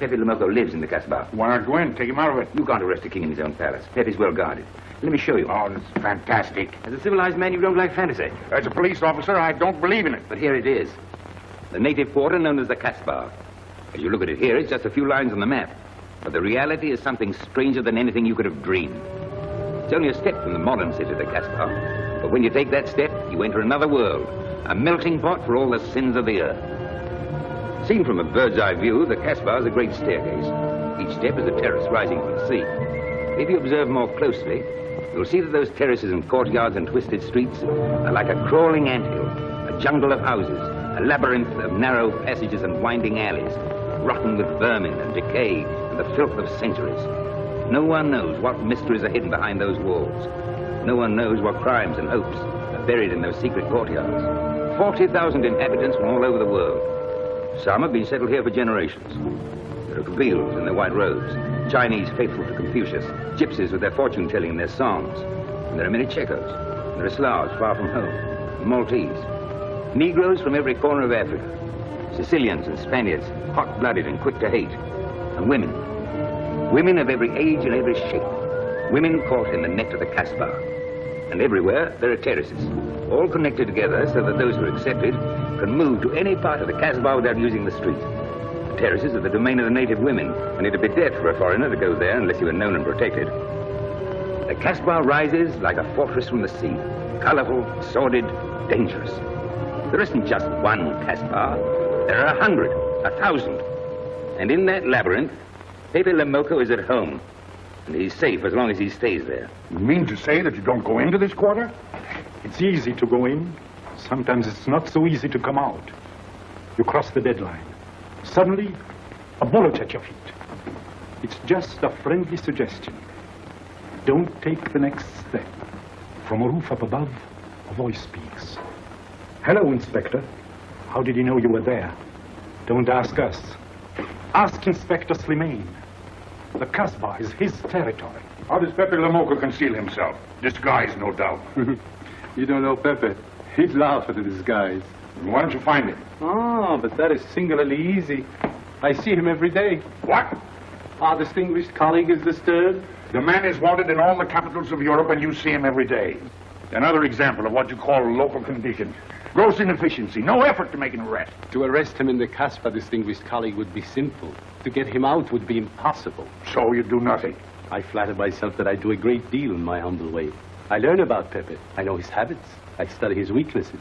Pepe Lamoko lives in the Casbah. Why not go in? Take him out of it. You can't arrest a king in his own palace. Pepe's well guarded. Let me show you. Oh, this is fantastic. As a civilized man, you don't like fantasy. As a police officer, I don't believe in it. But here it is. The native quarter known as the Casbah. As you look at it here, it's just a few lines on the map. But the reality is something stranger than anything you could have dreamed. It's only a step from the modern city, the Casbah. But when you take that step, you enter another world. A melting pot for all the sins of the earth. Seen from a bird's-eye view, the Casbah is a great staircase. Each step is a terrace rising from the sea. If you observe more closely, you'll see that those terraces and courtyards and twisted streets are like a crawling anthill, a jungle of houses, a labyrinth of narrow passages and winding alleys, rotten with vermin and decay and the filth of centuries. No one knows what mysteries are hidden behind those walls. No one knows what crimes and hopes are buried in those secret courtyards. 40,000 inhabitants from all over the world. Some have been settled here for generations. There are Kabyles in their white robes, Chinese faithful to Confucius, gypsies with their fortune-telling and their songs. And there are many Checos. There are Slavs far from home, Maltese. Negroes from every corner of Africa. Sicilians and Spaniards, hot-blooded and quick to hate. And women. Women of every age and every shape. Women caught in the net of the Casbah. And everywhere there are terraces, all connected together so that those who are accepted can move to any part of the Casbah without using the street. The terraces are the domain of the native women, and it'd be dead for a foreigner to go there unless he were known and protected. The Casbah rises like a fortress from the sea, colorful, sordid, dangerous. There isn't just one Casbah. There are 100, 1,000. And in that labyrinth, Pepe Lamoko is at home. And he's safe as long as he stays there. You mean to say that you don't go into this quarter? It's easy to go in. Sometimes it's not so easy to come out. You cross the deadline. Suddenly, a bullet at your feet. It's just a friendly suggestion. Don't take the next step. From a roof up above, a voice speaks. Hello, Inspector. How did he know you were there? Don't ask us. Ask Inspector Slimane. The Casbah is his territory. How does Pepe Lamoko conceal himself? Disguise, no doubt. You don't know Pepe. He'd laugh at the disguise. Why don't you find him? Oh, but that is singularly easy. I see him every day. What? Our distinguished colleague is disturbed. The man is wanted in all the capitals of Europe, and you see him every day. Another example of what you call local condition. Gross inefficiency, no effort to make an arrest. To arrest him in the Casbah, distinguished colleague, would be simple. To get him out would be impossible. So you do nothing. I flatter myself that I do a great deal in my humble way. I learn about Pepe. I know his habits. I study his weaknesses.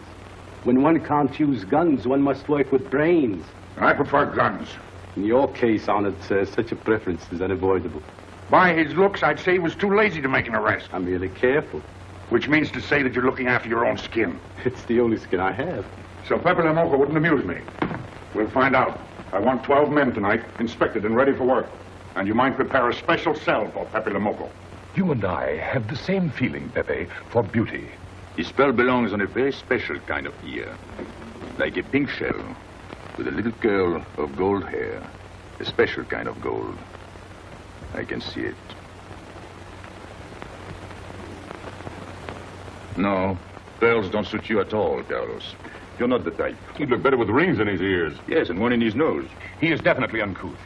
When one can't use guns, one must work with brains. I prefer guns. In your case, honored sir, such a preference is unavoidable. By his looks, I'd say he was too lazy to make an arrest. I'm really careful. Which means to say that you're looking after your own skin. It's the only skin I have. So Pepe Lamoko wouldn't amuse me. We'll find out. I want 12 men tonight, inspected and ready for work. And you might prepare a special cell for Pepe Lamoko. You and I have the same feeling, Pepe, for beauty. His pearl belongs on a very special kind of ear. Like a pink shell, with a little curl of gold hair. A special kind of gold. I can see it. No, pearls don't suit you at all, Carlos. You're not the type. He'd look better with rings in his ears. Yes, and one in his nose. He is definitely uncouth.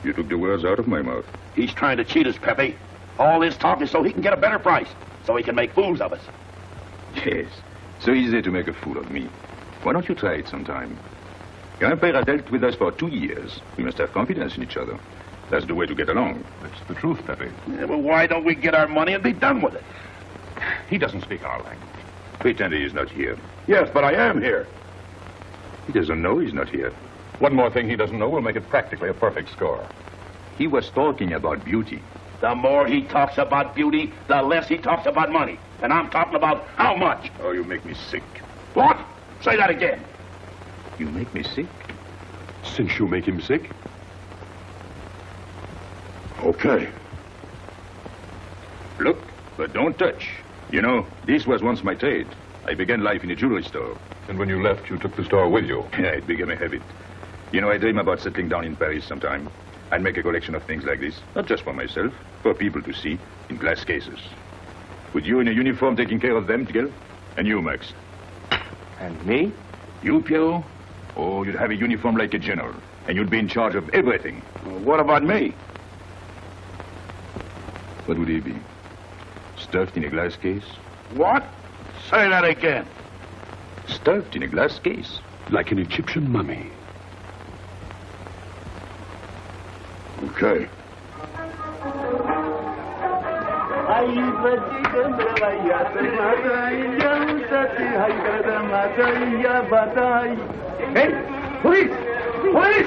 You took the words out of my mouth. He's trying to cheat us, Pepe. All this talk is so he can get a better price, so he can make fools of us. Yes, so easy to make a fool of me. Why don't you try it sometime? Your empire dealt with us for 2 years. We must have confidence in each other. That's the way to get along. That's the truth, Pepe. Yeah, well, why don't we get our money and be done with it? He doesn't speak our language. Pretend he is not here. Yes, but I am here. He doesn't know he's not here. One more thing he doesn't know will make it practically a perfect score. He was talking about beauty. The more he talks about beauty, the less he talks about money. And I'm talking about how much. Oh, you make me sick. What? Say that again. You make me sick? Since you make him sick? Okay. Look, but don't touch. You know, this was once my trade. I began life in a jewelry store. And when you left, you took the store with you. Yeah, it became a habit. You know, I dream about settling down in Paris sometime. I'd make a collection of things like this, not just for myself, for people to see, in glass cases. With you in a uniform taking care of them, Miguel? And you, Max? And me? You, Pierrot? Oh, you'd have a uniform like a general. and you'd be in charge of everything. Well, what about me? What would he be? Stuffed in a glass case? What? Say that again. Stuffed in a glass case? Like an Egyptian mummy. Okay. Hey, police! Police!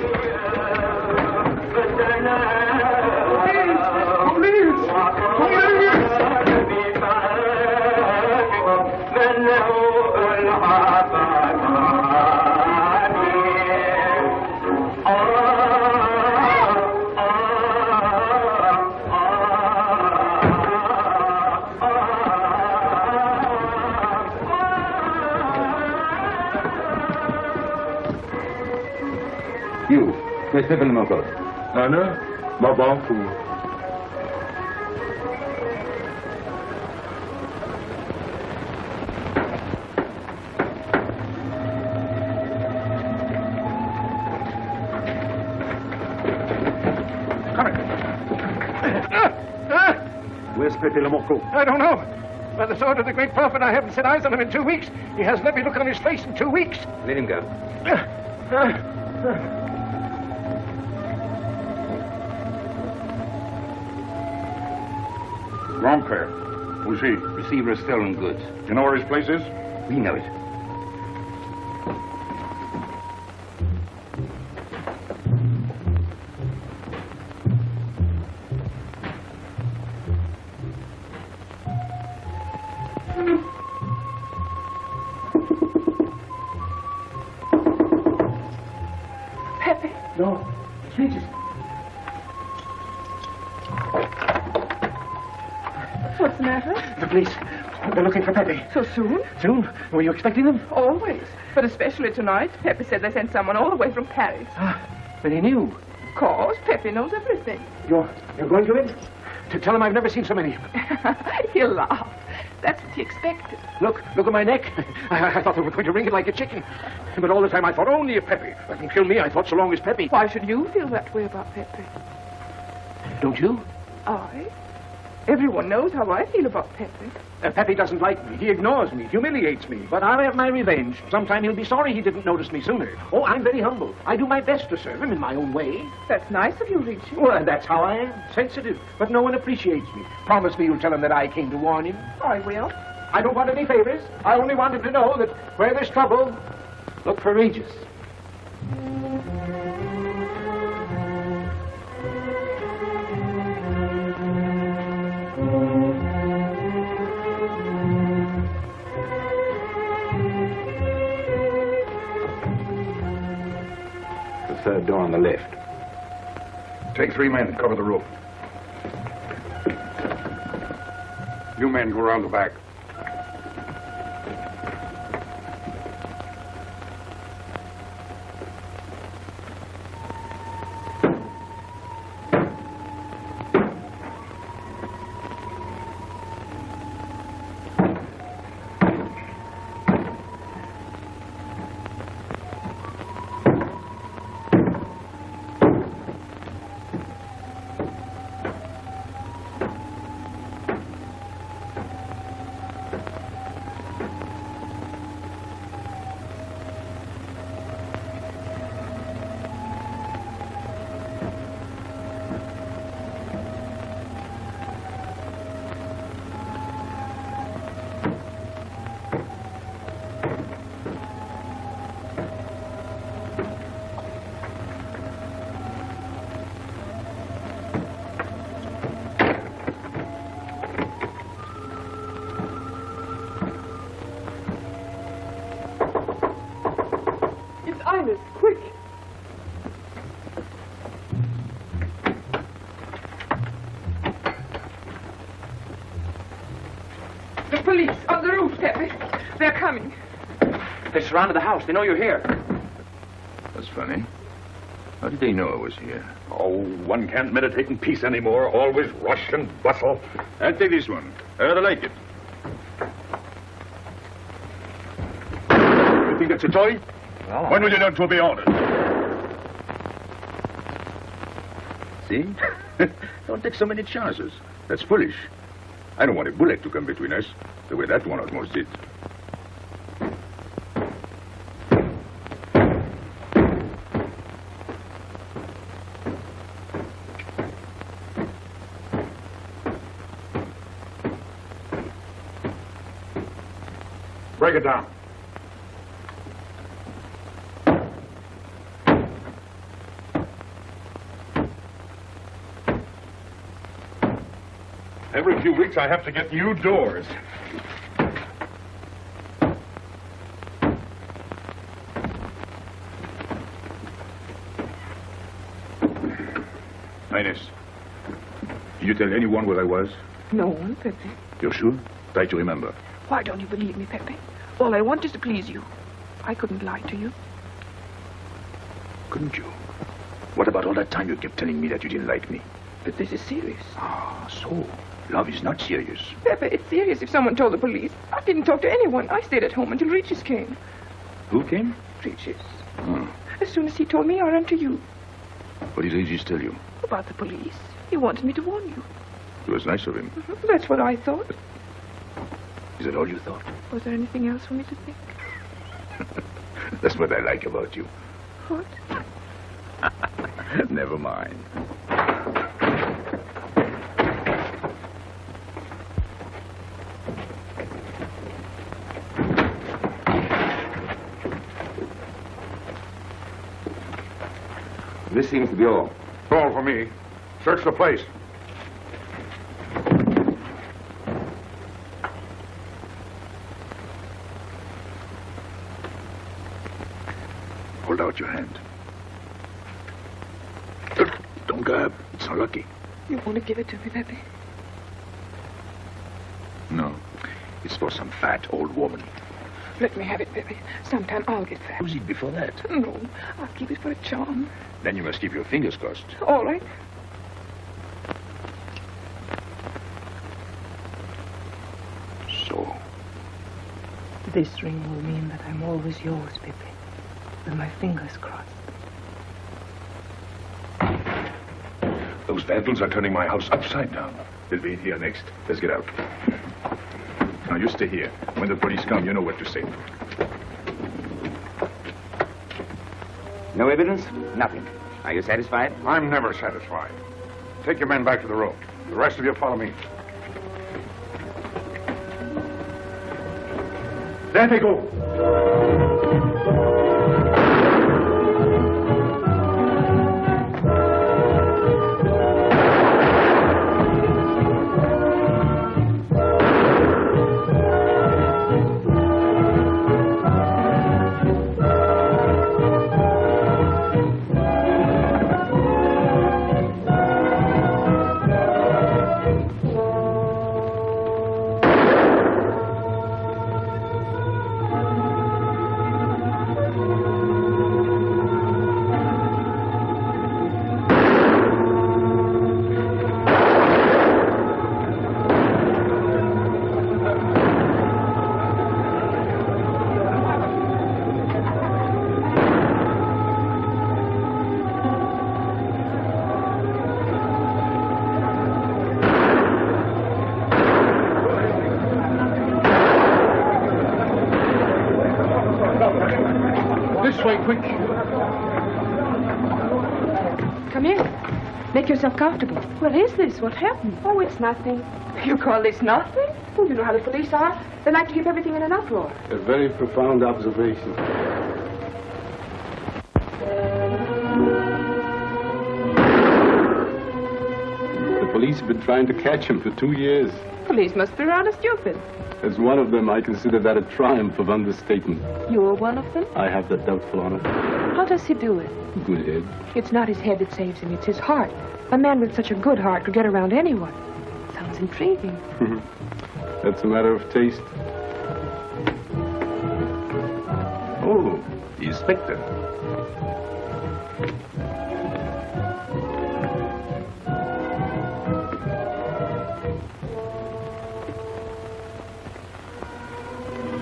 You, Mr. Villemocos. Anna, ma banque. Where's Pepe Lamorco? I don't know. By the sword of the great prophet, I haven't set eyes on him in 2 weeks. He hasn't let me look on his face in 2 weeks. Let him go. Wrong pair. Who's he? Receiver of stolen goods. You know where his place is? We know it. Pepe. No, Jesus. What's the matter? The police. They're looking for Pepe. So soon? Soon? Were you expecting them? Always. But especially tonight. Pepe said they sent someone all the way from Paris. Then he knew. Of course, Pepe knows everything. You're going to him? To tell him I've never seen so many. He'll laugh. That's what he expected. Look at my neck. I thought they were going to wring it like a chicken. But all the time I thought only of Pepe. Let them kill me, I thought, so long as Pepe. Why should you feel that way about Pepe? Don't you? I? Everyone knows how I feel about Pepe. Pepe doesn't like me. He ignores me, humiliates me. But I'll have my revenge. Sometime he'll be sorry he didn't notice me sooner. Oh, I'm very humble. I do my best to serve him in my own way. That's nice of you, Richie. Well, that's how I am. Sensitive. But no one appreciates me. Promise me you'll tell him that I came to warn him. I will. I don't want any favors. I only want him to know that where there's trouble, look for Regis. The third door on the left. Take 3 men and cover the roof. You men go around the back. Quick. The police on the roof, Pepe. They're coming. They surrounded the house. They know you're here. That's funny. How did they know I was here? Oh, one can't meditate in peace anymore. Always rush and bustle. I'll take this one. I rather like it. You think it's a toy? When will you learn to be honest? see? Don't take so many chances. That's foolish. I don't want a bullet to come between us, the way that one almost did. Break it down. Every few weeks I have to get new doors. Ines, did you tell anyone where I was? No one, Pepe. You're sure? Try to remember. Why don't you believe me, Pepe? All I want is to please you. I couldn't lie to you. Couldn't you? What about all that time you kept telling me that you didn't like me? But this is serious. Ah, so love is not serious. Pepe, it's serious if someone told the police. I didn't talk to anyone. I stayed at home until Regis came. Who came? Regis. Oh. As soon as he told me, I ran to you. What did Regis tell you? About the police. He wanted me to warn you. It was nice of him. That's what I thought. Is that all you thought? Was there anything else for me to think? That's what I like about you. What? Never mind. This seems to be all. All for me. Search the place. Hold out your hand. Don't grab. It's unlucky. You want to give it to me, Pepe? No. It's for some fat old woman. Let me have it, Pepe. Sometime I'll get fat. Use it before that. No, I'll keep it for a charm. Then you must keep your fingers crossed. All right. So, This ring will mean that I'm always yours, Pepe. With my fingers crossed. Those vandals are turning my house upside down. they'll be in here next. Let's get out. Now, you stay here. When the police come, you know what to say. No evidence? Nothing. Are you satisfied? I'm never satisfied. Take your men back to the road. The rest of you follow me. There they go. This way, quick. Come in. Make yourself comfortable. What is this? What happened? Oh, it's nothing. You call this nothing? Well, you know how the police are. They like to keep everything in an uproar. A very profound observation. The police have been trying to catch him for 2 years. Police must be rather stupid. As one of them, I consider that a triumph of understatement. You're one of them? I have that doubtful honor. How does he do it? Good head. It's not his head that saves him, it's his heart. A man with such a good heart could get around anyone. Sounds intriguing. That's a matter of taste. Oh, the inspector.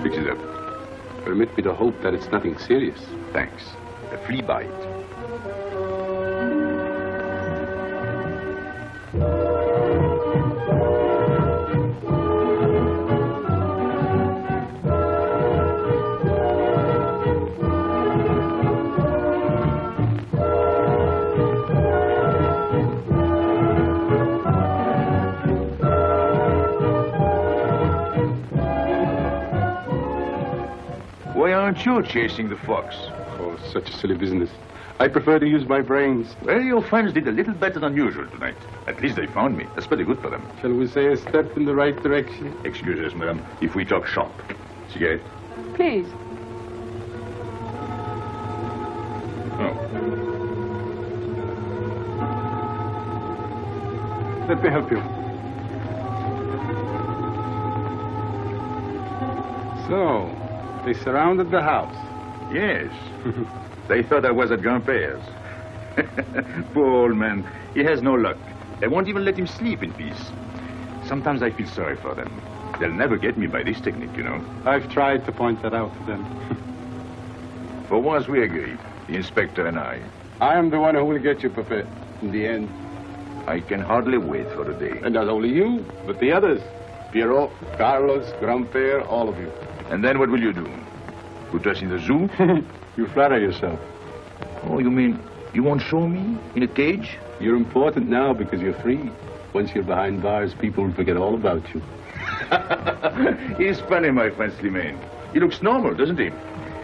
Fix it up. Permit me to hope that it's nothing serious. Thanks. A flea bite. aren't you chasing the fox? Oh, such a silly business. I prefer to use my brains. Well, your friends did a little better than usual tonight. At least they found me. That's pretty good for them. Shall we say a step in the right direction? Excuse us, madam, if we talk shop. Cigarette? Please. Oh. Let me help you. So, they surrounded the house. Yes. They thought I was at Grandpère's. Poor old man. He has no luck. They won't even let him sleep in peace. Sometimes I feel sorry for them. They'll never get me by this technique, you know. I've tried to point that out to them. For once we agree, the inspector and I. I am the one who will get you, Pepe, in the end. I can hardly wait for the day. And not only you, but the others. Pierrot, Carlos, Grandpère, all of you. And then what will you do? Put us in the zoo? You flatter yourself. Oh, you mean you won't show me in a cage? You're important now because you're free. Once you're behind bars, people will forget all about you. He's funny, my friend Slimane. He looks normal, doesn't he?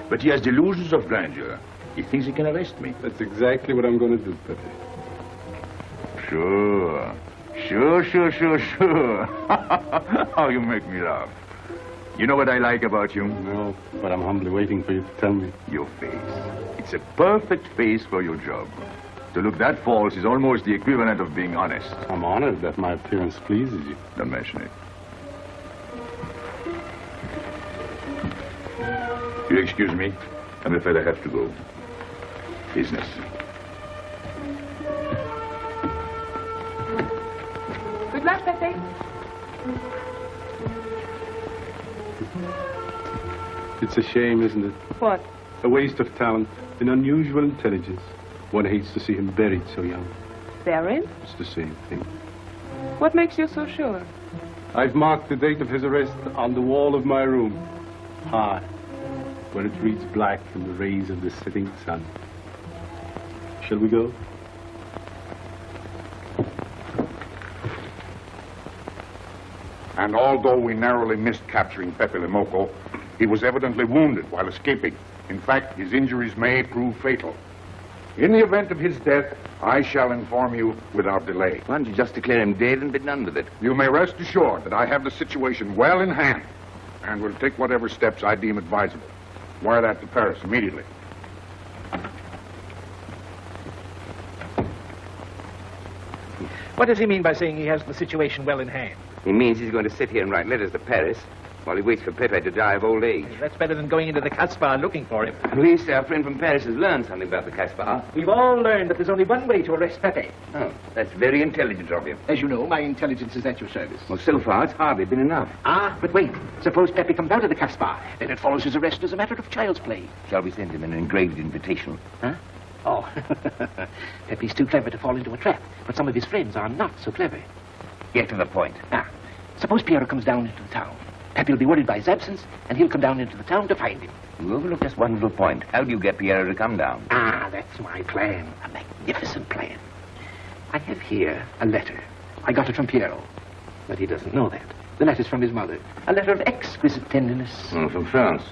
But he has delusions of grandeur. He thinks he can arrest me. That's exactly what I'm going to do, Pepe. Sure. Sure. Oh, you make me laugh. You know what I like about you? No, but I'm humbly waiting for you to tell me. Your face. It's a perfect face for your job. To look that false is almost the equivalent of being honest. I'm honored that my appearance pleases you. Don't mention it. You excuse me? I'm afraid I have to go. Business. Good luck, Pepe. It's a shame, isn't it? What? A waste of talent, an unusual intelligence. One hates to see him buried so young. Buried? It's the same thing. What makes you so sure? I've marked the date of his arrest on the wall of my room. High, where it reads black in the rays of the setting sun. Shall we go? And although we narrowly missed capturing Pepe Le Moco, he was evidently wounded while escaping. In fact, his injuries may prove fatal. In the event of his death, I shall inform you without delay. Why don't you just declare him dead and be done with it? You may rest assured that I have the situation well in hand and will take whatever steps I deem advisable. Wire that to Paris immediately. What does he mean by saying he has the situation well in hand? He means he's going to sit here and write letters to Paris while he waits for Pepe to die of old age. That's better than going into the Casbah looking for him. At least our friend from Paris has learned something about the Casbah. We've all learned that there's only one way to arrest Pepe. Oh, that's very intelligent of you. As you know, my intelligence is at your service. Well, so far, it's hardly been enough. Ah, but wait. Suppose Pepe comes out of the Casbah. Then it follows his arrest as a matter of child's play. Shall we send him an engraved invitation? Huh? Oh, Pepe's too clever to fall into a trap, but some of his friends are not so clever. Get to the point. Now, suppose Piero comes down into the town. Pepe will be worried by his absence, and he'll come down into the town to find him. You overlooked just one little point. How do you get Piero to come down? Ah, that's my plan. A magnificent plan. I have here a letter. I got it from Piero, but he doesn't know that. The letter's from his mother. A letter of exquisite tenderness. From France.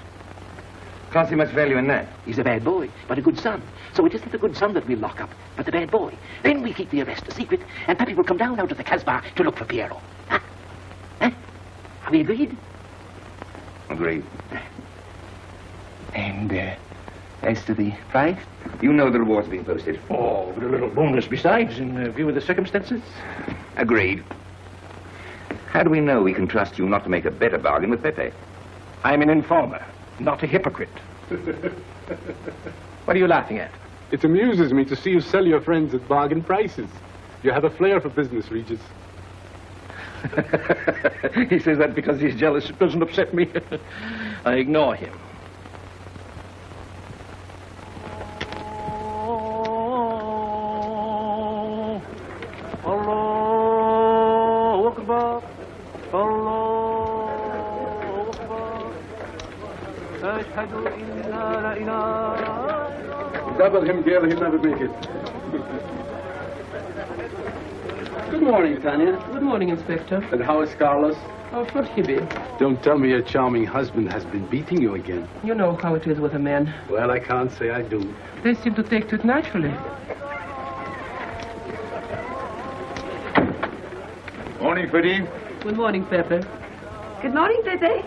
Can't see much value in that. He's a bad boy, but a good son. So it isn't the good son that we'll lock up, but the bad boy. Then we keep the arrest a secret, and Pepe will come down out of the Casbah to look for Piero. Huh? Huh? Are we agreed? Agreed. And, as to the prize? You know the reward's been posted. Oh, but a little bonus besides, in view of the circumstances. Agreed. How do we know we can trust you not to make a better bargain with Pepe? I'm an informer, not a hypocrite. What are you laughing at? It amuses me to see you sell your friends at bargain prices. You have a flair for business, Regis. He says that because he's jealous. It doesn't upset me. I ignore him. Double him, Gale, he'll never make it. Good morning, Tanya. Good morning, Inspector. And how is Carlos? Oh, forgive. Don't tell me your charming husband has been beating you again. You know how it is with a man. Well, I can't say I do. They seem to take to it naturally. Morning, Freddie. Good morning, Pepe. Good morning, Pepe.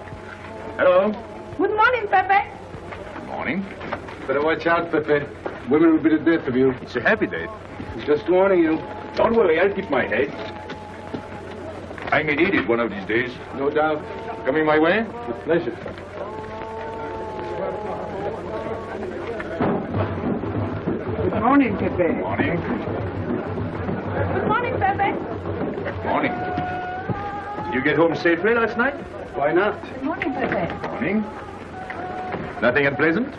Hello. Good morning, Pepe. Good morning. Better watch out, Pepe. Women will be the death of you. It's a happy day. Just warning you. Don't worry, I'll keep my head. I may need it one of these days. No doubt. Coming my way? With pleasure. Good morning, Pepe. Morning. Good morning, Pepe. Morning. Did you get home safely last night? Why not? Good morning, Pepe. Morning. Nothing unpleasant?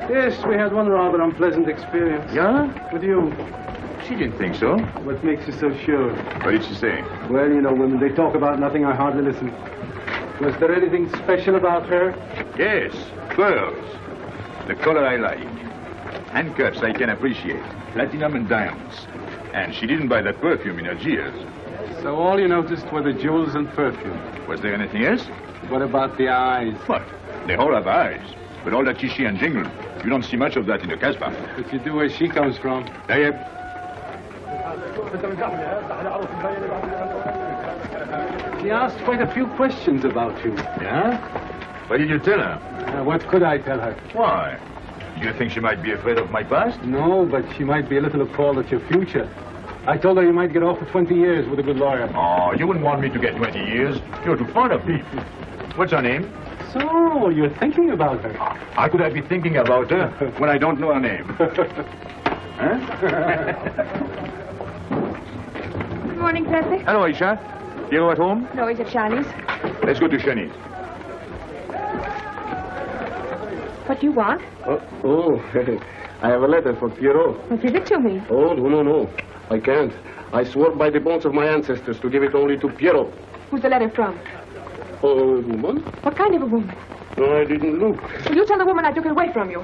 Yes, we had one rather unpleasant experience. Yeah? With you. She didn't think so. What makes you so sure? What did she say? Well, you know, women, they talk about nothing. I hardly listen. Was there anything special about her? Yes, pearls. The color I like. Handcuffs I can appreciate. Platinum and diamonds. And she didn't buy that perfume in Algiers. So all you noticed were the jewels and perfume. Was there anything else? What about the eyes? What? They all have eyes. But all that chichi and jingle, you don't see much of that in the Casbah. But you do where she comes from. She asked quite a few questions about you. Yeah? What did you tell her? What could I tell her? Why? Do you think she might be afraid of my past? No, but she might be a little appalled at your future. I told her you might get off for 20 years with a good lawyer. Oh, you wouldn't want me to get 20 years. You're too fond of me. What's her name? So, you're thinking about her. How could I be thinking about her when I don't know her name? Huh? Good morning, Pepe. Hello, Aisha. You at home? No, he's at Shani's. Let's go to Shani's. What do you want? Oh, I have a letter for Pierrot. Well, give it to me. Oh, no. I can't. I swore by the bones of my ancestors to give it only to Pierrot. Who's the letter from? Oh, a woman? What kind of a woman? No, I didn't look. Will you tell the woman I took it away from you?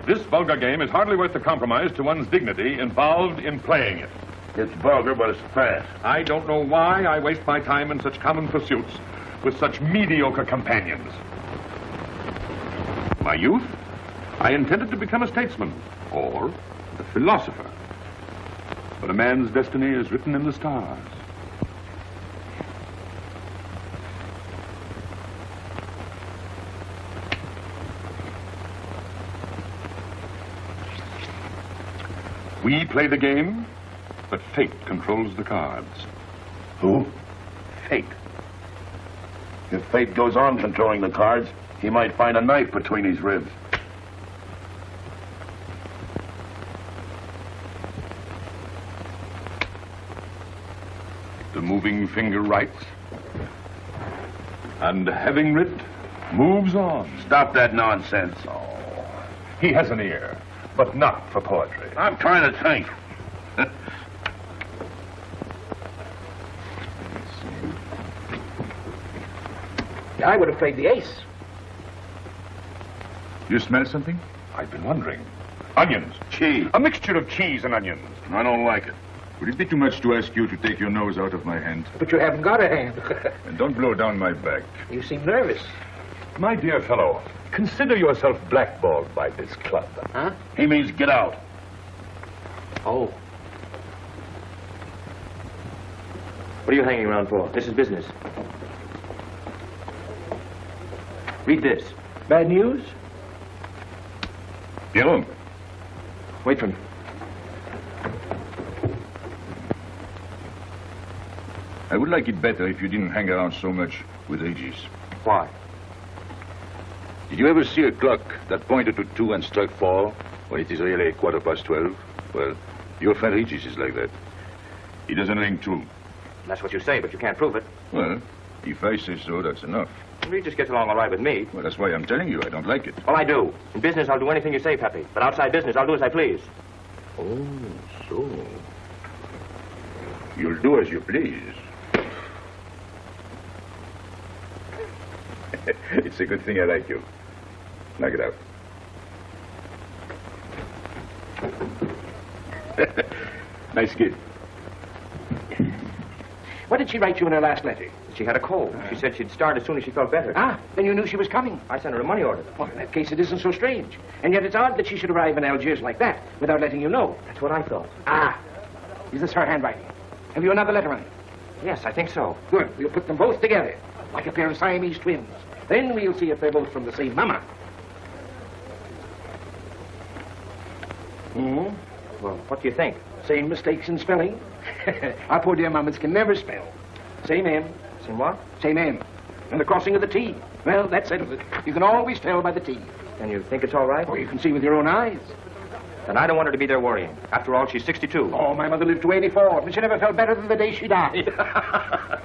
This vulgar game is hardly worth the compromise to one's dignity involved in playing it. It's vulgar, but it's fast. I don't know why I waste my time in such common pursuits with such mediocre companions. My youth, I intended to become a statesman or a philosopher. But a man's destiny is written in the stars. We play the game, but fate controls the cards. Who? Fate. If fate goes on controlling the cards, he might find a knife between his ribs. The moving finger writes, and having writ, moves on. Stop that nonsense. Oh, he has an ear, but not for poetry. I'm trying to think. I would have played the ace. You smell something? I've been wondering. Onions. Cheese. A mixture of cheese and onions. I don't like it. Would it be too much to ask you to take your nose out of my hand? But you haven't got a hand. And don't blow down my back. You seem nervous. My dear fellow, consider yourself blackballed by this club. Huh? He means get out. Oh. What are you hanging around for? This is business. Read this. Bad news? Pierrot. Wait for me. I would like it better if you didn't hang around so much with Regis. Why? Did you ever see a clock that pointed to 2 and struck 4 when it is really 12:15? Well, your friend Regis is like that. He doesn't ring true. That's what you say, but you can't prove it. Well, if I say so, that's enough. He just gets along all right with me. Well, that's why I'm telling you I don't like it. Well, I do. In business, I'll do anything you say, Pepe. But outside business, I'll do as I please. Oh, so. You'll do as you please. It's a good thing I like you. Knock it out. Nice kid. What did she write you in her last letter? She had a cold. She said she'd start as soon as she felt better. Ah, then you knew she was coming. I sent her a money order. Well, in that case, it isn't so strange. And yet it's odd that she should arrive in Algiers like that, without letting you know. That's what I thought. Ah, is this her handwriting? Have you another letter on it? Yes, I think so. Good. We'll put them both together, like a pair of Siamese twins. Then we'll see if they're both from the same mama. Hmm? Well, what do you think? Same mistakes in spelling. Our poor dear mamas can never spell. Same M. Same what? Same M. And the crossing of the T. Well, that settles it. You can always tell by the T. And you think it's all right? Oh, you can see with your own eyes. Then I don't want her to be there worrying. After all, she's 62. Oh, my mother lived to 84, and she never felt better than the day she died.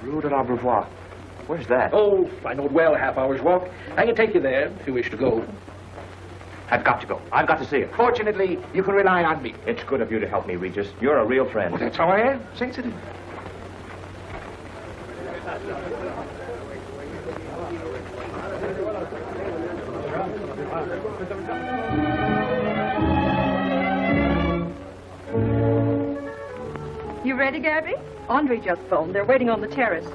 Rue de l'Abreuvoir. Where's that? Oh, I know it well, a half hour's walk. I can take you there if you wish to go. I've got to go. I've got to see her. Fortunately, you can rely on me. It's good of you to help me, Regis. You're a real friend. Well, that's how I am. Sensitive. You ready, Gabby? Andre just phoned. They're waiting on the terrace.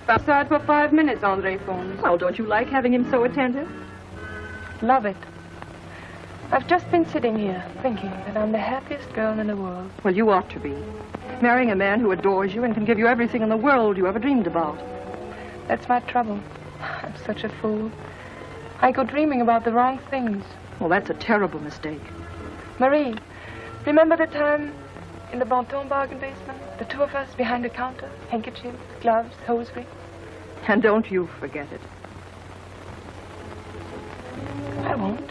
Outside for 5 minutes, Andre phones. Oh, don't you like having him so attentive? Love it. I've just been sitting here thinking that I'm the happiest girl in the world. Well, you ought to be. Marrying a man who adores you and can give you everything in the world you ever dreamed about. That's my trouble. I'm such a fool. I go dreaming about the wrong things. Well, that's a terrible mistake. Marie, remember the time in the Bonton bargain basement? The two of us behind the counter, handkerchiefs, gloves, hosiery. And don't you forget it. I won't.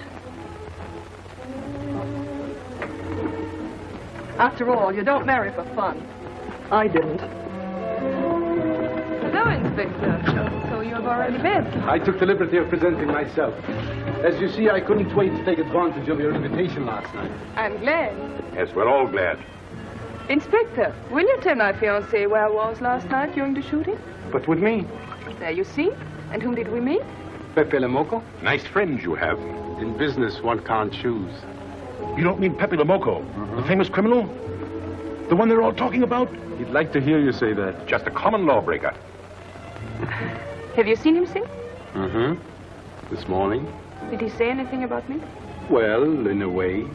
After all, you don't marry for fun. I didn't. Hello, Inspector. So you have already been? I took the liberty of presenting myself. As you see, I couldn't wait to take advantage of your invitation last night. I'm glad. Yes, we're all glad. Inspector, will you tell my fiancé where I was last night during the shooting? But with me, There you see. And whom did we meet? Pepe Lemoco. Nice friends you have. In business, one can't choose. You don't mean Pepe Lemoco, the famous criminal? The one they're all talking about? He'd like to hear you say that. Just a common lawbreaker. Have you seen him since? Mm-hmm. This morning. Did he say anything about me? Well, in a way.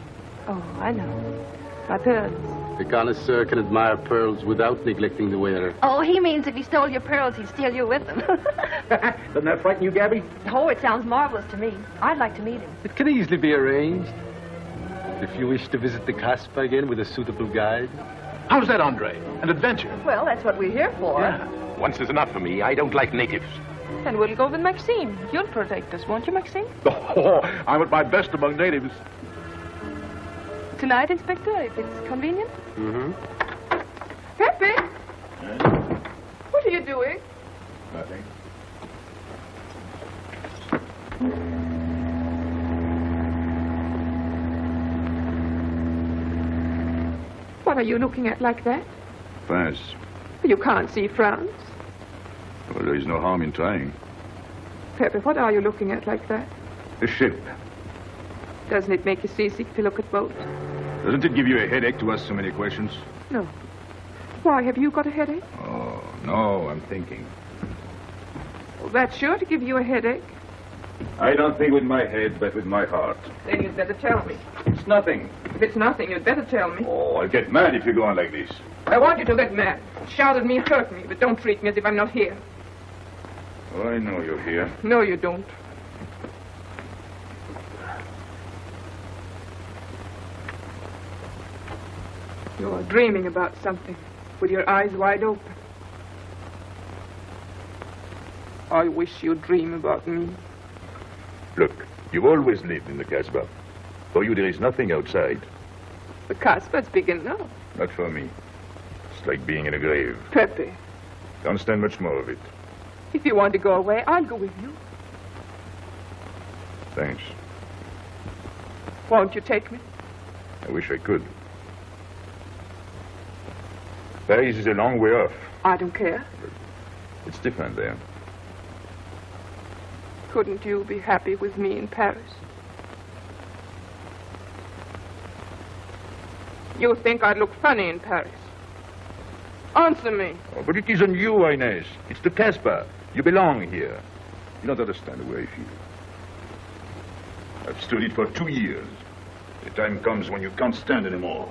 Oh, I know. My pearls. The connoisseur can admire pearls without neglecting the wearer. Oh, he means if he stole your pearls, he'd steal you with them. Doesn't that frighten you, Gabby? Oh, it sounds marvelous to me. I'd like to meet him. It can easily be arranged. If you wish to visit the Casbah again with a suitable guide. How's that, Andre? An adventure? Well, that's what we're here for. Yeah. Once is enough for me. I don't like natives. And we'll go with Maxime. You'll protect us, won't you, Maxime? Oh, I'm at my best among natives. Tonight, Inspector, if it's convenient. Mm-hmm. Pepe! What are you doing? Nothing. What are you looking at like that? France. You can't see France. Well, there is no harm in trying. Pepe, what are you looking at like that? A ship. Doesn't it make you seasick to look at boats? Doesn't it give you a headache to ask so many questions? No. Why, have you got a headache? Oh, no, I'm thinking. Well, that's sure to give you a headache. I don't think with my head, but with my heart. Then you'd better tell me. It's nothing. If it's nothing, you'd better tell me. Oh, I'll get mad if you go on like this. I want you to get mad. Shout at me, hurt me, but don't treat me as if I'm not here. Oh, I know you're here. No, you don't. You're dreaming about something with your eyes wide open. I wish you'd dream about me. Look, you've always lived in the Casbah. For you, there is nothing outside. The Casbah's big enough. Not for me. It's like being in a grave. Pepe, Don't stand much more of it. if you want to go away, I'll go with you. Thanks. Won't you take me? I wish I could. Paris is a long way off. I don't care. It's different there. couldn't you be happy with me in Paris? You think I'd look funny in Paris? Answer me. Oh, but it isn't you, Inez. It's the Casbah. You belong here. You don't understand the way I feel. I've stood it for 2 years. The time comes when you can't stand anymore.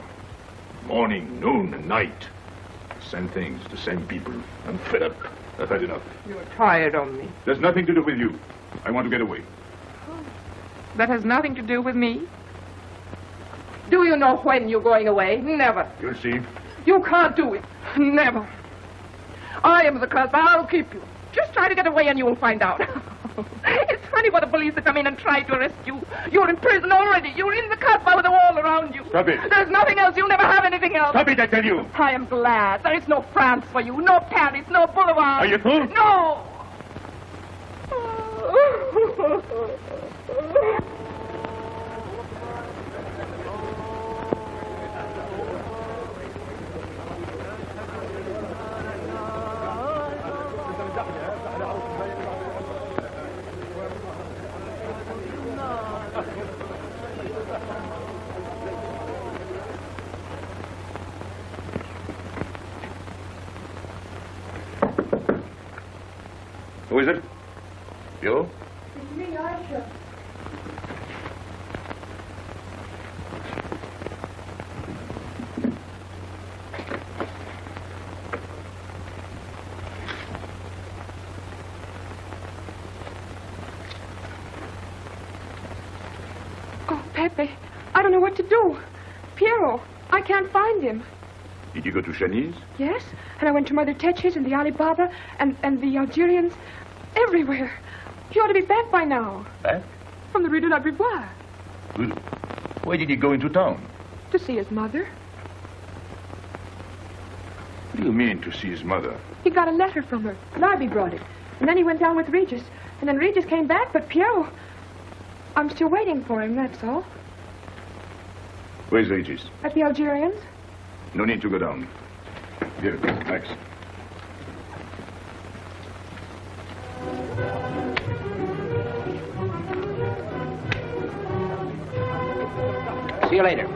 Morning, noon, and night. The same things, the same people. I'm fed up. I've had enough. You're tired of me. There's nothing to do with you. I want to get away. That has nothing to do with me. Do you know when you're going away? Never. You'll see. You can't do it. Never. I am the Casbah. I'll keep you. Just try to get away and you'll find out. It's funny what the police have come in and tried to arrest you. You're in prison already. You're in the Casbah with a wall around you. Stop it. There's nothing else. You'll never have anything else. Stop it, I tell you. I am glad. There is no France for you. No Paris. No Boulevard. Are you through? No. Who is it? You? It's me, Aisha. Oh, Pepe, I don't know what to do. Piero, I can't find him. Did you go to Shanice? Yes, and I went to Mother Tetch's and the Alibaba and the Algerians. Everywhere. He ought to be back by now. Back? From the Rue de la Beauvoir. Why did he go into town? To see his mother. What do you mean, to see his mother? He got a letter from her. Larby brought it. And then he went down with Regis. And then Regis came back, but Piero... I'm still waiting for him, that's all. Where's Regis? At the Algerians. No need to go down. Here, Max. See you later.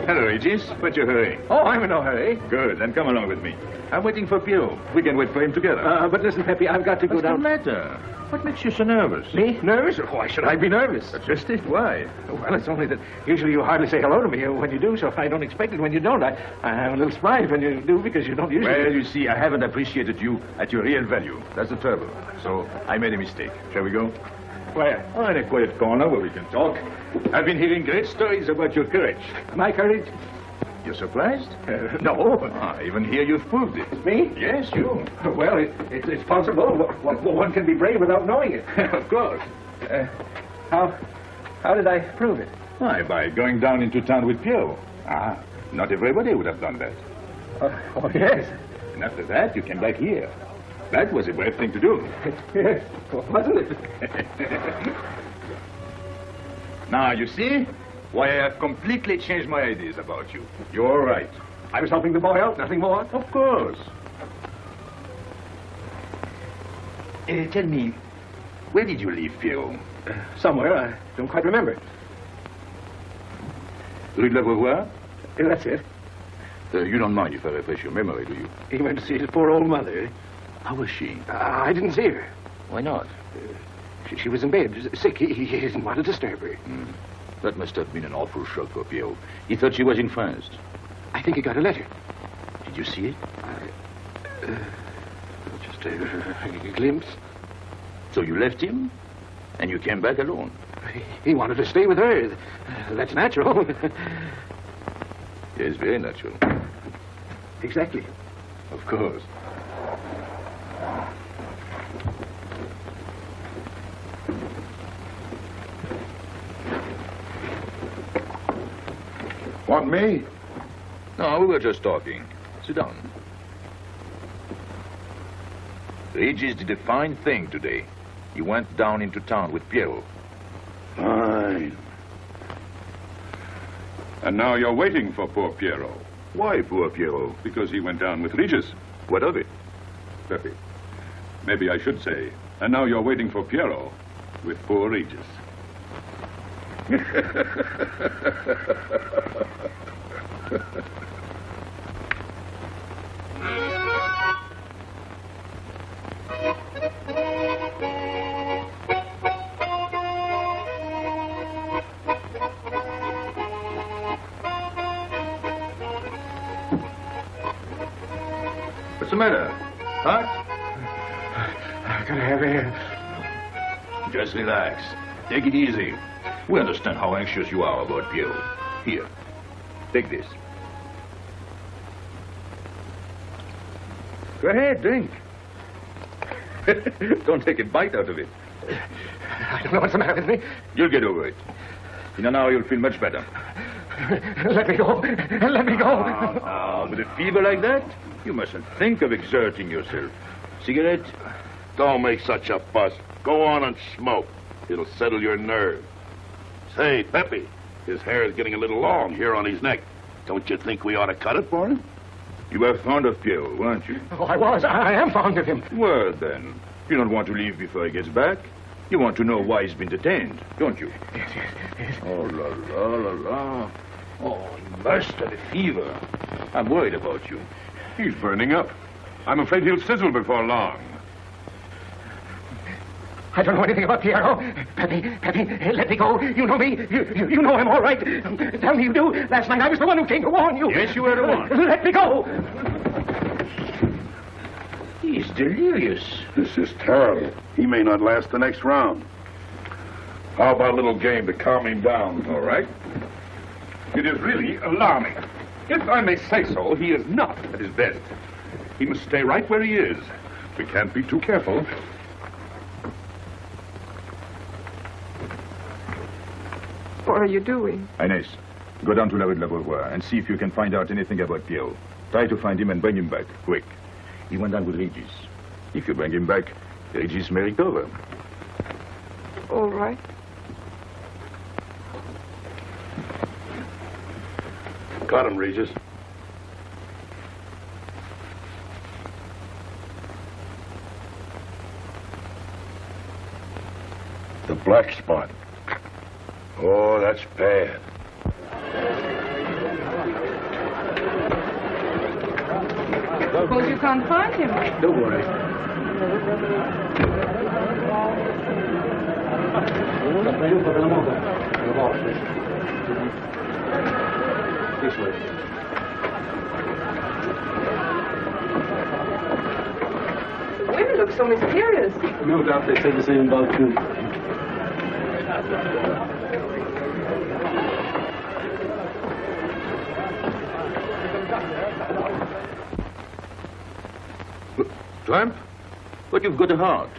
Hello, Regis. What's your hurry? Oh, I'm in no hurry. Good, then come along with me. I'm waiting for Piero. We can wait for him together. But listen, Pepe, I've got to go down. What's the matter? What makes you so nervous? Me? Nervous? Why should I be nervous? That's just it. Why? Well, it's only that usually you hardly say hello to me when you do, so I don't expect it when you don't. I'm a little surprised when you do because you don't usually... Well, you see, I haven't appreciated you at your real value. That's the trouble. So I made a mistake. Shall we go? Where? Oh, in a quiet corner where we can talk. I've been hearing great stories about your courage. My courage? You're surprised? No. Even here you've proved it. Me? Yes, you. Well, it's possible. One can be brave without knowing it. Of course. How did I prove it? Why, by going down into town with Piero. Not everybody would have done that. Oh, yes. And after that, you came back here. That was a brave thing to do. Yes, wasn't it? Now, you see why I have completely changed my ideas about you. You're all right. I was helping the boy out, nothing more. Of course. Tell me, where did you leave Piero? Somewhere, I don't quite remember. Rue de la Beauvoir? That's it. You don't mind if I refresh your memory, do you? He went to see his poor old mother. How was she? I didn't see her. Why not? She was in bed, sick. He didn't want to disturb her. That must have been an awful shock for Piero. He thought she was in France. I think he got a letter. Did you see it? Just a glimpse. So you left him, and you came back alone? He wanted to stay with her. That's natural. Yes, very natural. Exactly. Of course. Want me? No, we were just talking. Sit down. Regis did a fine thing today. He went down into town with Piero. Fine. And now you're waiting for poor Piero. Why poor Piero? Because he went down with Regis. What of it? Pepe, Maybe I should say. And now you're waiting for Piero with poor Regis. What's the matter? Huh? Can I have air? Just relax. Take it easy. We understand how anxious you are about Piero. Here, take this. Go ahead, drink. Don't take a bite out of it. I don't know what's the matter with me. You'll get over it. In an hour, you'll feel much better. Let me go. Let me go. Now, with a fever like that, you mustn't think of exerting yourself. Cigarette? Don't make such a fuss. Go on and smoke. It'll settle your nerves. Say, Pepe, his hair is getting a little long here on his neck. Don't you think we ought to cut it for him? You were fond of Piero, weren't you? Oh, I was. I am fond of him. Well, then, you don't want to leave before he gets back. You want to know why he's been detained, don't you? Yes, yes, yes. Oh, la, la, la, la. Oh, he must have a fever. I'm worried about you. He's burning up. I'm afraid he'll sizzle before long. I don't know anything about Piero. Pepe, let me go. You know me. You know him all right. Tell me you do. Last night I was the one who came to warn you. Yes, you were the one. Let me go. He's delirious. This is terrible. He may not last the next round. How about a little game to calm him down? All right. It is really alarming. If I may say so, he is not at his best. He must stay right where he is. We can't be too careful. What are you doing? Inés, go down to La Rue de la Beauvoir and see if you can find out anything about Piero. Try to find him and bring him back, quick. He went down with Regis. If you bring him back, Regis may recover. All right. Got him, Regis. The black spot. Oh, that's bad. Suppose you can't find him. Don't worry. This way. The women look so mysterious. No doubt they say the same about you. Tramp? But you've got a heart.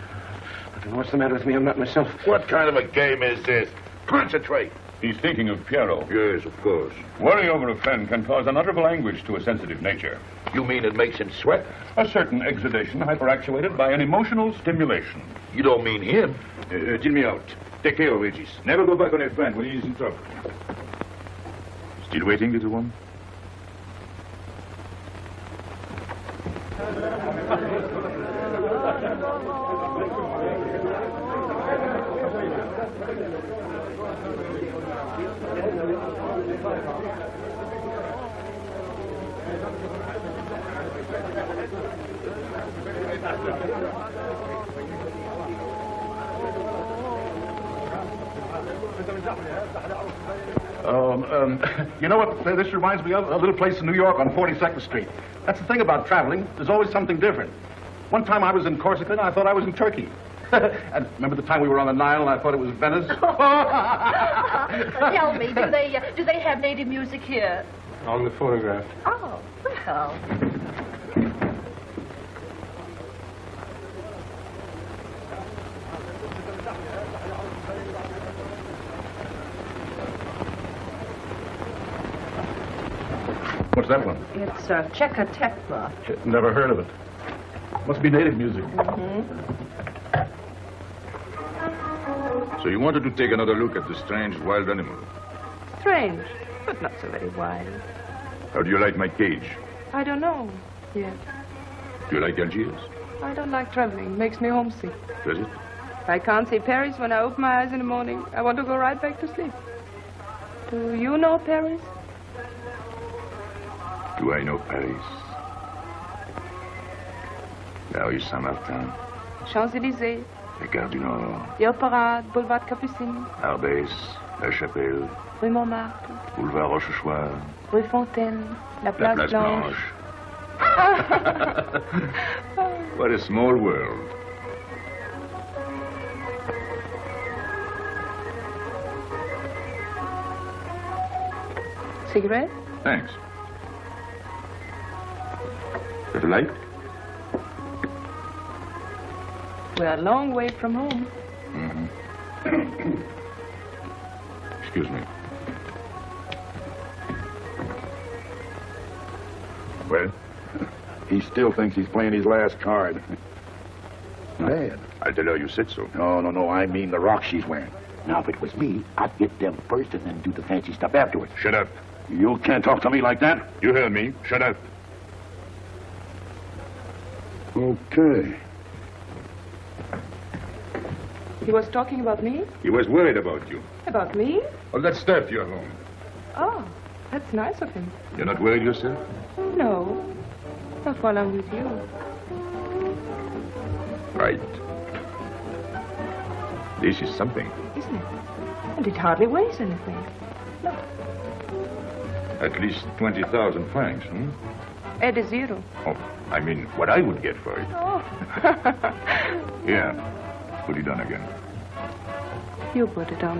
I don't know what's the matter with me. I'm not myself. What kind of a game is this? Concentrate. He's thinking of Piero. Yes, of course. Worry over a friend can cause unutterable anguish to a sensitive nature. You mean it makes him sweat? A certain exudation hyperactuated by an emotional stimulation. You don't mean him? Deal me out. Take care of Regis. Never go back on a friend when he's in trouble. Still waiting, little one? You know what this reminds me of? A little place in New York on 42nd Street. That's the thing about traveling. There's always something different. One time I was in Corsica and I thought I was in Turkey. And remember the time we were on the Nile and I thought it was Venice? Tell me, do they have native music here? On the phonograph. Oh, well. What's that one? It's Cheka Tekla. Never heard of it. Must be native music. So you wanted to take another look at the strange wild animal. Strange, but not so very wild. How do you like my cage? I don't know yet. Do you like Algiers? I don't like traveling. It makes me homesick. Does it? If I can't see Paris when I open my eyes in the morning, I want to go right back to sleep. Do you know Paris? Do I know Paris? La rue Saint-Martin, Champs-Élysées, la Gare du Nord, the Opera, Boulevard Capucine, Arbès, La Chapelle, Rue Montmartre, Boulevard Rochechouart, Rue Fontaine, La La Place, Place Blanche. What a small world. Cigarette? Thanks. Got a light? We're a long way from home. Mm-hmm. Excuse me. Well? He still thinks he's playing his last card. Bad. I'll tell her you said so. No. I mean the rock she's wearing. Now, if it was me, I'd get them first and then do the fancy stuff afterwards. Shut up. You can't talk to me like that. You heard me. Shut up. Okay. He was talking about me? He was worried about you. About me? All that stuff you have on. Oh, that's nice of him. You're not worried yourself? No, not while I'm with you. Right. This is something. Isn't it? And it hardly weighs anything. Look. At least 20,000 francs, hmm? Add a zero. Oh, I mean, what I would get for it. Oh. Here. Put it on again. You put it on.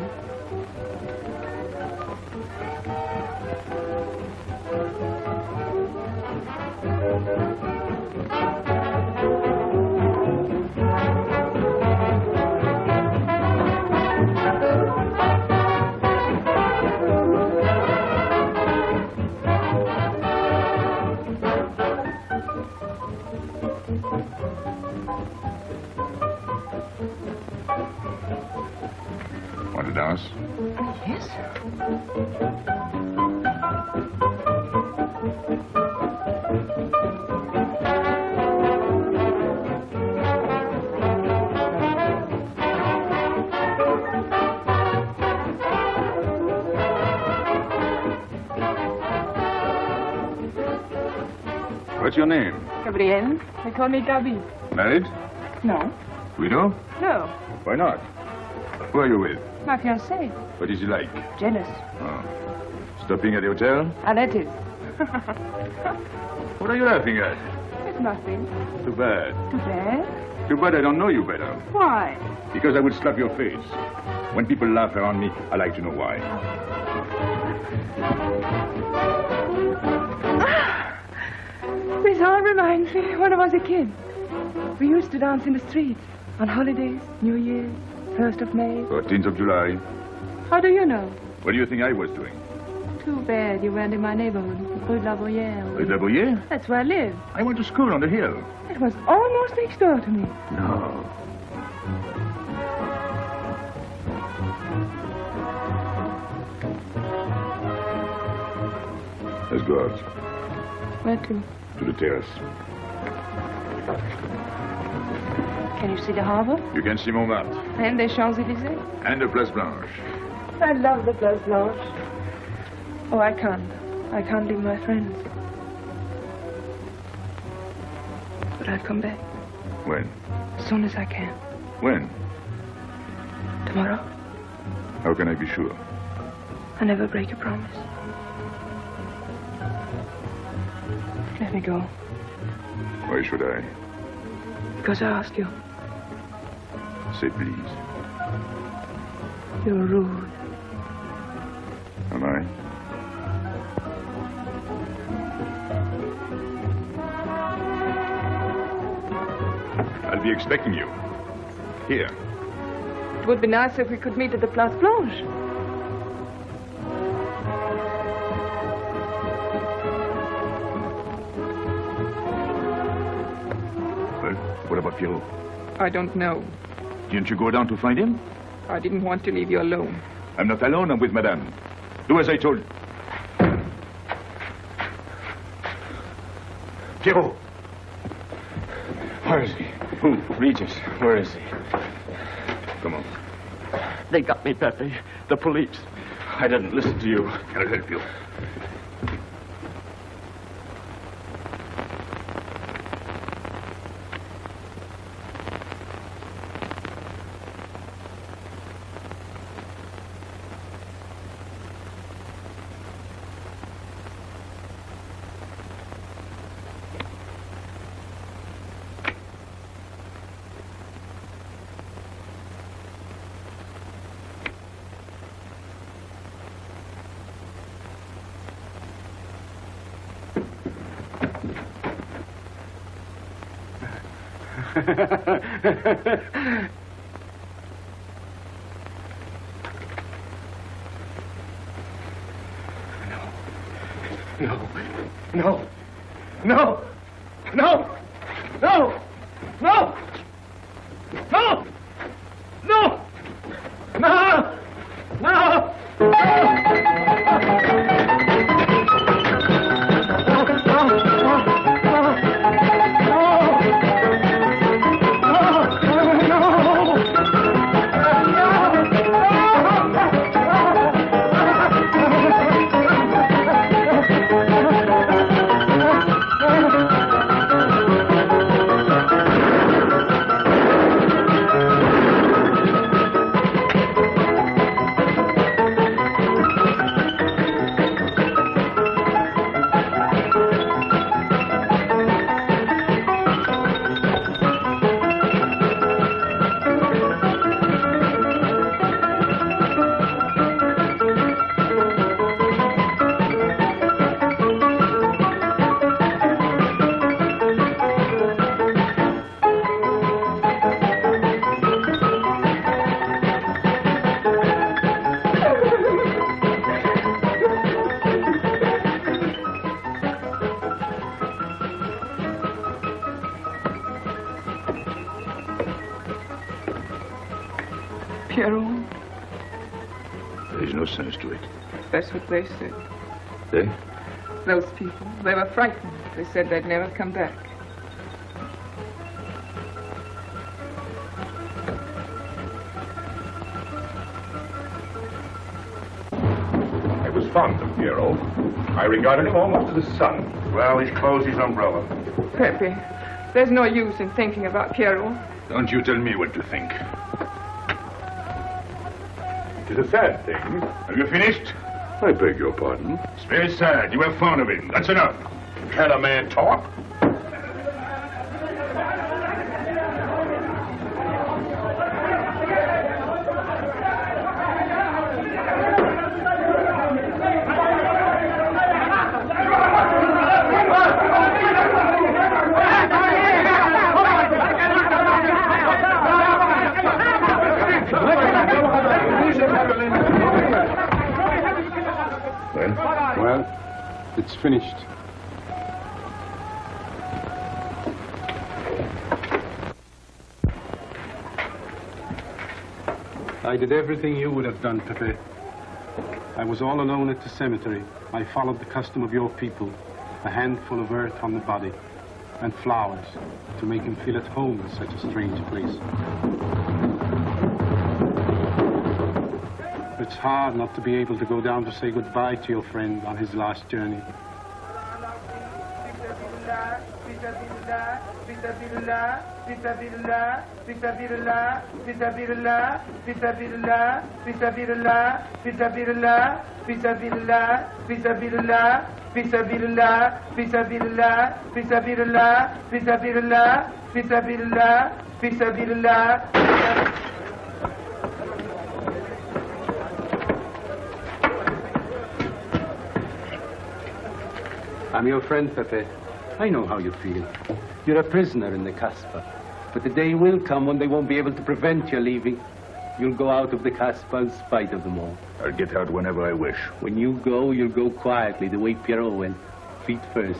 Want to dance? Yes. What's your name? Gabrielle. They call me Gabi. Married? No. Widow? No. Why not? Who are you with? My fiancé. What is he like? Jealous. Oh. Stopping at the hotel? At it. What are you laughing at? It's nothing. Too bad. Too bad. Too bad I don't know you better. Why? Because I would slap your face. When people laugh around me, I like to know why. This all reminds me when I was a kid. We used to dance in the streets on holidays, New Year's, 1st of May. 14th of July. How do you know? What do you think I was doing? Too bad you weren't in my neighborhood, Rue de la Bruyère. Rue de la Bruyère? That's where I live. I went to school on the hill. It was almost next door to me. No. Let's go out. Where to? To the terrace. Can you see the harbor? You can see Montmartre. And the Champs-Élysées? And the Place Blanche. I love the Place Blanche. Oh, I can't. I can't leave my friends. But I'll come back. When? As soon as I can. When? Tomorrow. How can I be sure? I never break a promise. Let me go. Why should I? Because I ask you. Say please. You're rude. Am I? I'll be expecting you. Here. It would be nice if we could meet at the Place Blanche. Well, what about Pierrot? I don't know. Didn't you go down to find him? I didn't want to leave you alone. I'm not alone, I'm with Madame. Do as I told. Pierrot. Where is he? Who? Regis. Where is he? Come on. They got me, Pepe. The police. I didn't listen to you. Can I help you? No. No. No. No. No. No. No. No. No. No. Pierrot. There's no sense to it. That's what they said. They? Those people. They were frightened. They said they'd never come back. I was fond of Pierrot. I regarded him almost as a son. Well, he's closed his umbrella. Pepe, there's no use in thinking about Pierrot. Don't you tell me what to think. It is a sad thing. Have you finished? I beg your pardon. It's very sad. You were fond of him. That's enough. Can a man talk? Well, it's finished. I did everything you would have done, Pepe. I was all alone at the cemetery. I followed the custom of your people. A handful of earth on the body and flowers to make him feel at home in such a strange place. It's hard not to be able to go down to say goodbye to your friend on his last journey. I'm your friend, Pepe. I know how you feel. You're a prisoner in the Casbah. But the day will come when they won't be able to prevent your leaving. You'll go out of the Casbah in spite of them all. I'll get out whenever I wish. When you go, you'll go quietly, the way Pierrot went. Feet first.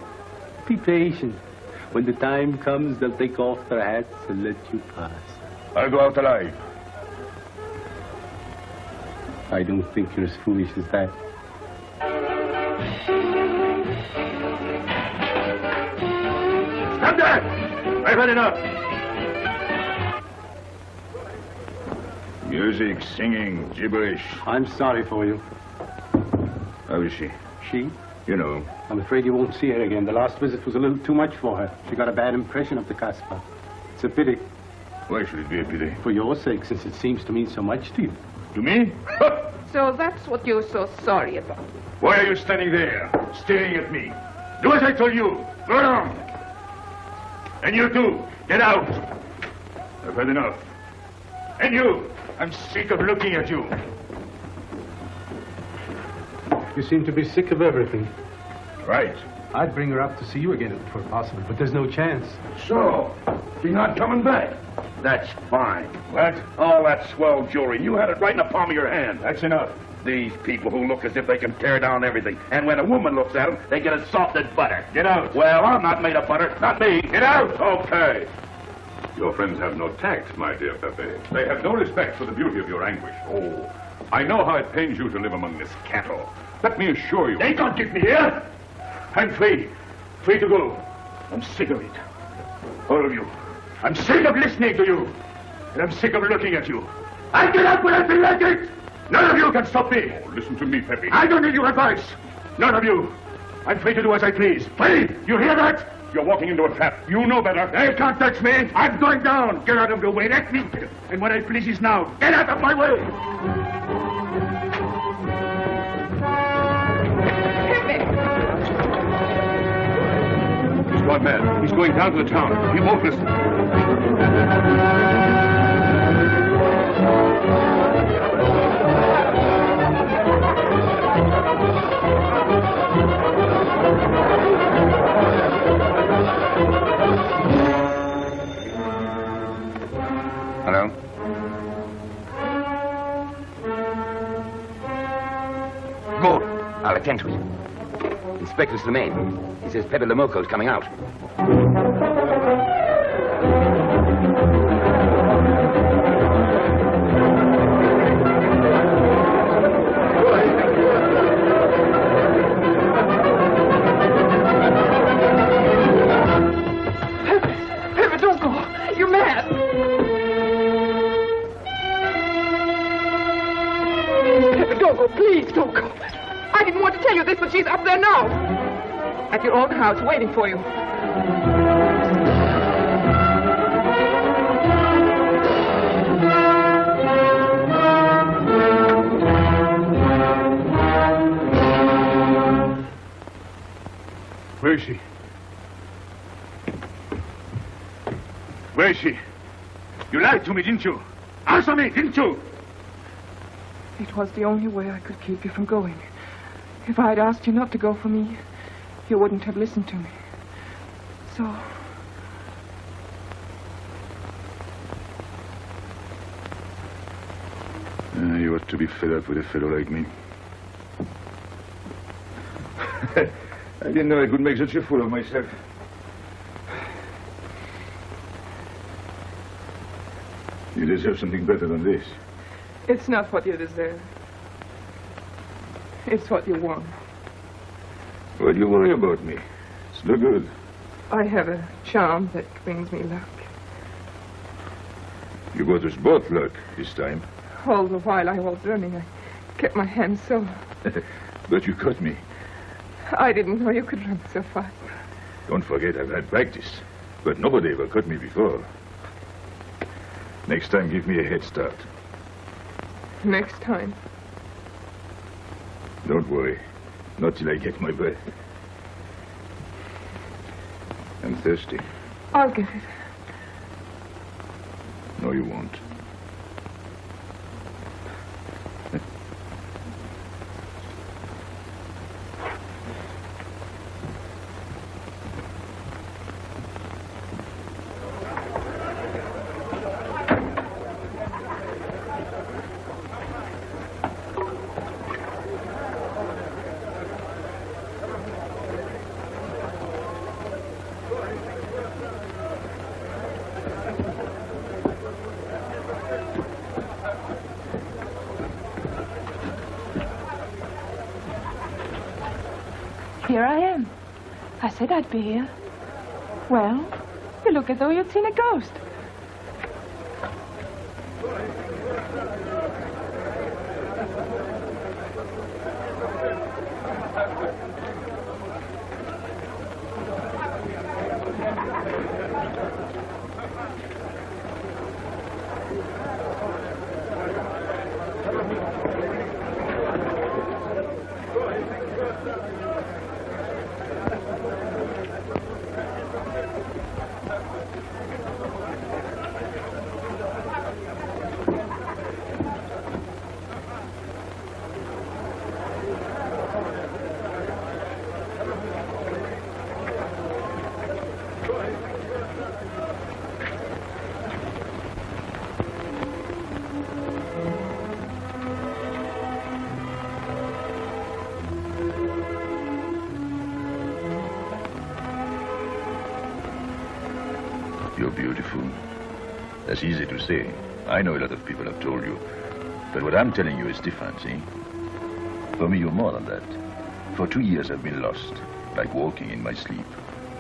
Be patient. When the time comes, they'll take off their hats and let you pass. I'll go out alive. I don't think you're as foolish as that. Stop that! I've had enough. Music, singing, gibberish. I'm sorry for you. How is she? She? You know. I'm afraid you won't see her again. The last visit was a little too much for her. She got a bad impression of the Kasbah. It's a pity. Why should it be a pity? For your sake, since it seems to mean so much to you. To me? So that's what you're so sorry about. Why are you standing there, staring at me? Do as I told you. Go down. And you too, get out. I've had enough. And you, I'm sick of looking at you. You seem to be sick of everything. Right. I'd bring her up to see you again if it were possible, but there's no chance. So, she's not coming back. That's fine. What? All that swell jewelry. You had it right in the palm of your hand. That's enough. These people who look as if they can tear down everything. And when a woman looks at them, they get as soft as butter. Get out. Well, I'm not made of butter. Not me. Get out. Okay. Your friends have no tact, my dear Pepe. They have no respect for the beauty of your anguish. Oh, I know how it pains you to live among this cattle. Let me assure you... They can't get me here. I'm free. Free to go. I'm sick of it. All of you. I'm sick of listening to you. And I'm sick of looking at you. I'll get out when I feel like it. None of you can stop me. Oh, listen to me, Pepe. I don't need your advice. None of you. I'm free to do as I please. Free! You hear that? You're walking into a trap. You know better. They can't touch me. I'm going down. Get out of the way. Let me. And what I please is now. Get out of my way. He's gone mad. He's going down to the town. He won't listen. Hello? Good. I'll attend to it. Inspector Slemaine. He says Pepe Lemoko is coming out. Pepe, don't go. You're mad. Pepe, don't go. Please, don't go. I didn't want to tell you this, but she's up there now. At your own house, waiting for you. Where is she? Where is she? You lied to me, didn't you? Answer me, didn't you? It was the only way I could keep you from going. If I had asked you not to go for me, you wouldn't have listened to me. So... You ought to be fed up with a fellow like me. I didn't know I could make such a fool of myself. You deserve something better than this. It's not what you deserve. It's what you want. Why do you worry about me? It's no good. I have a charm that brings me luck. You got us both luck this time. All the while I was running, I kept my hand so... But you caught me. I didn't know you could run so fast. Don't forget I've had practice. But nobody ever caught me before. Next time, give me a head start. Next time. Don't worry. Not till I get my breath. I'm thirsty. I'll get it. No, you won't. Here I am. I said I'd be here. Well, you look as though you'd seen a ghost. beautiful. That's easy to say. I know a lot of people have told you. But what I'm telling you is different, see? For me, you're more than that. For 2 years, I've been lost, like walking in my sleep.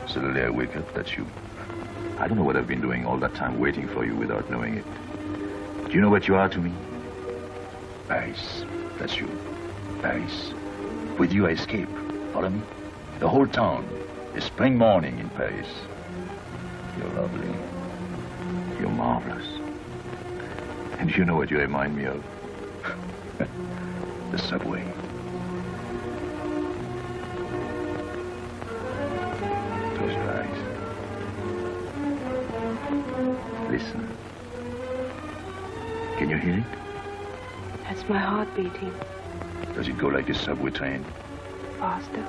Suddenly, I wake up, that's you. I don't know what I've been doing all that time waiting for you without knowing it. Do you know what you are to me? Paris. That's you. Paris. With you, I escape. Follow me? The whole town. A spring morning in Paris. You're lovely. You're marvelous. And you know what you remind me of? The subway. Close your eyes. Listen. Can you hear it? That's my heart beating. Does it go like a subway train? Faster.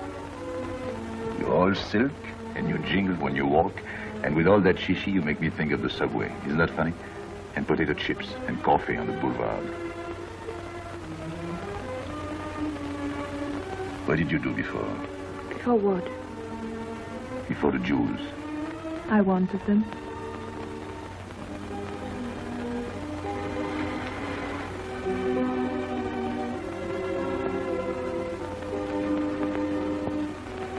You're all silk, and you jingle when you walk, and with all that shishi, you make me think of the subway. Isn't that funny? And potato chips and coffee on the boulevard. What did you do before? Before what? Before the jewels. I wanted them.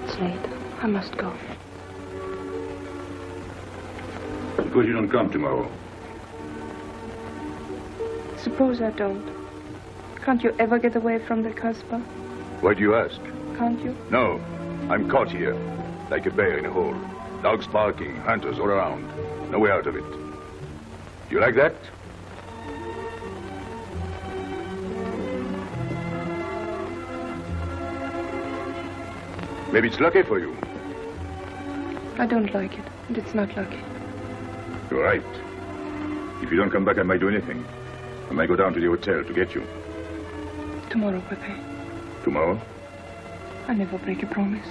It's late. I must go. Suppose you don't come tomorrow. Suppose I don't. Can't you ever get away from the Casbah? Why do you ask? Can't you? No. I'm caught here, like a bear in a hole. Dogs barking, hunters all around. No way out of it. Do you like that? Maybe it's lucky for you. I don't like it, and it's not lucky. You're right. If you don't come back, I might do anything. I might go down to the hotel to get you. Tomorrow, Pepe. Tomorrow? I never break a promise.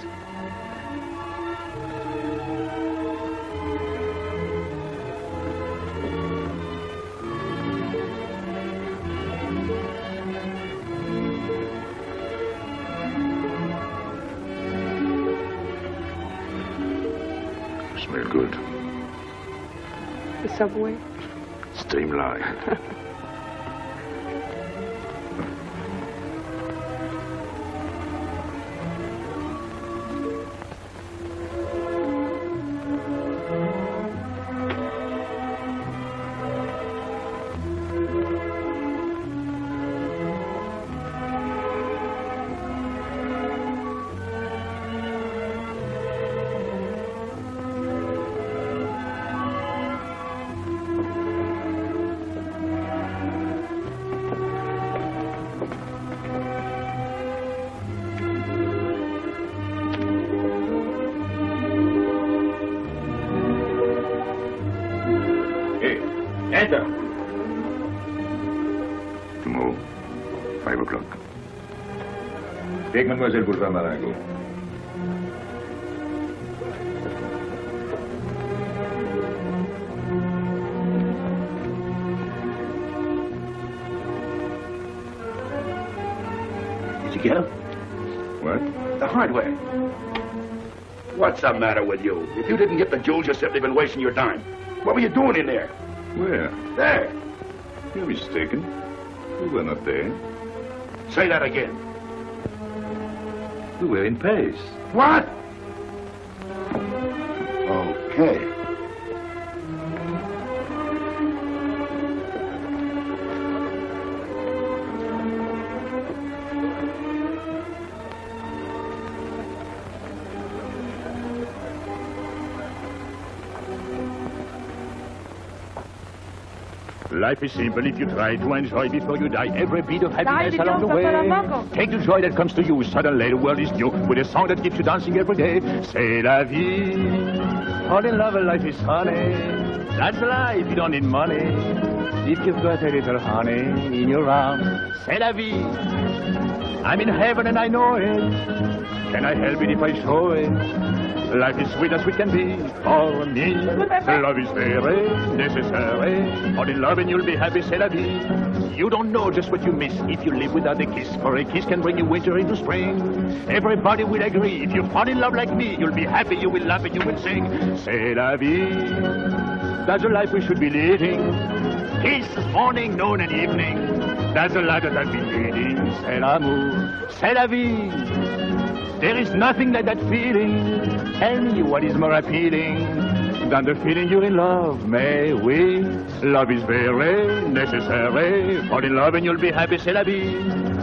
You smell good. The subway? Streamlined. Enter. Tomorrow, 5 o'clock. Take Mademoiselle Boulevard Marengo. Did you get him? What? The hardware. What's the matter with you? If you didn't get the jewels, you've simply been wasting your time. What were you doing in there? Where? There. You're mistaken. We were not there. Say that again. We were in Paris. What? Okay. Life is simple if you try to enjoy before you die every bit of happiness Dai, along the way. Marco. Take the joy that comes to you. Suddenly the world is new with a song that keeps you dancing every day. C'est la vie. Fall in love and life is honey. That's life. You don't need money. If you've got a little honey in your arms, c'est la vie. I'm in heaven and I know it. Can I help it if I show it? Life is sweet as we can be. For me, love is very necessary. Fall in love and you'll be happy, c'est la vie. You don't know just what you miss if you live without a kiss. For a kiss can bring you winter into spring. Everybody will agree. If you fall in love like me, you'll be happy, you will laugh and you will sing. C'est la vie. That's the life we should be leading. Peace, morning, noon, and evening. That's the life that I've been leading. C'est l'amour, c'est la vie. There is nothing like that feeling. Tell me what is more appealing than the feeling you're in love. Mais oui, love is very necessary. Fall in love and you'll be happy, c'est la vie.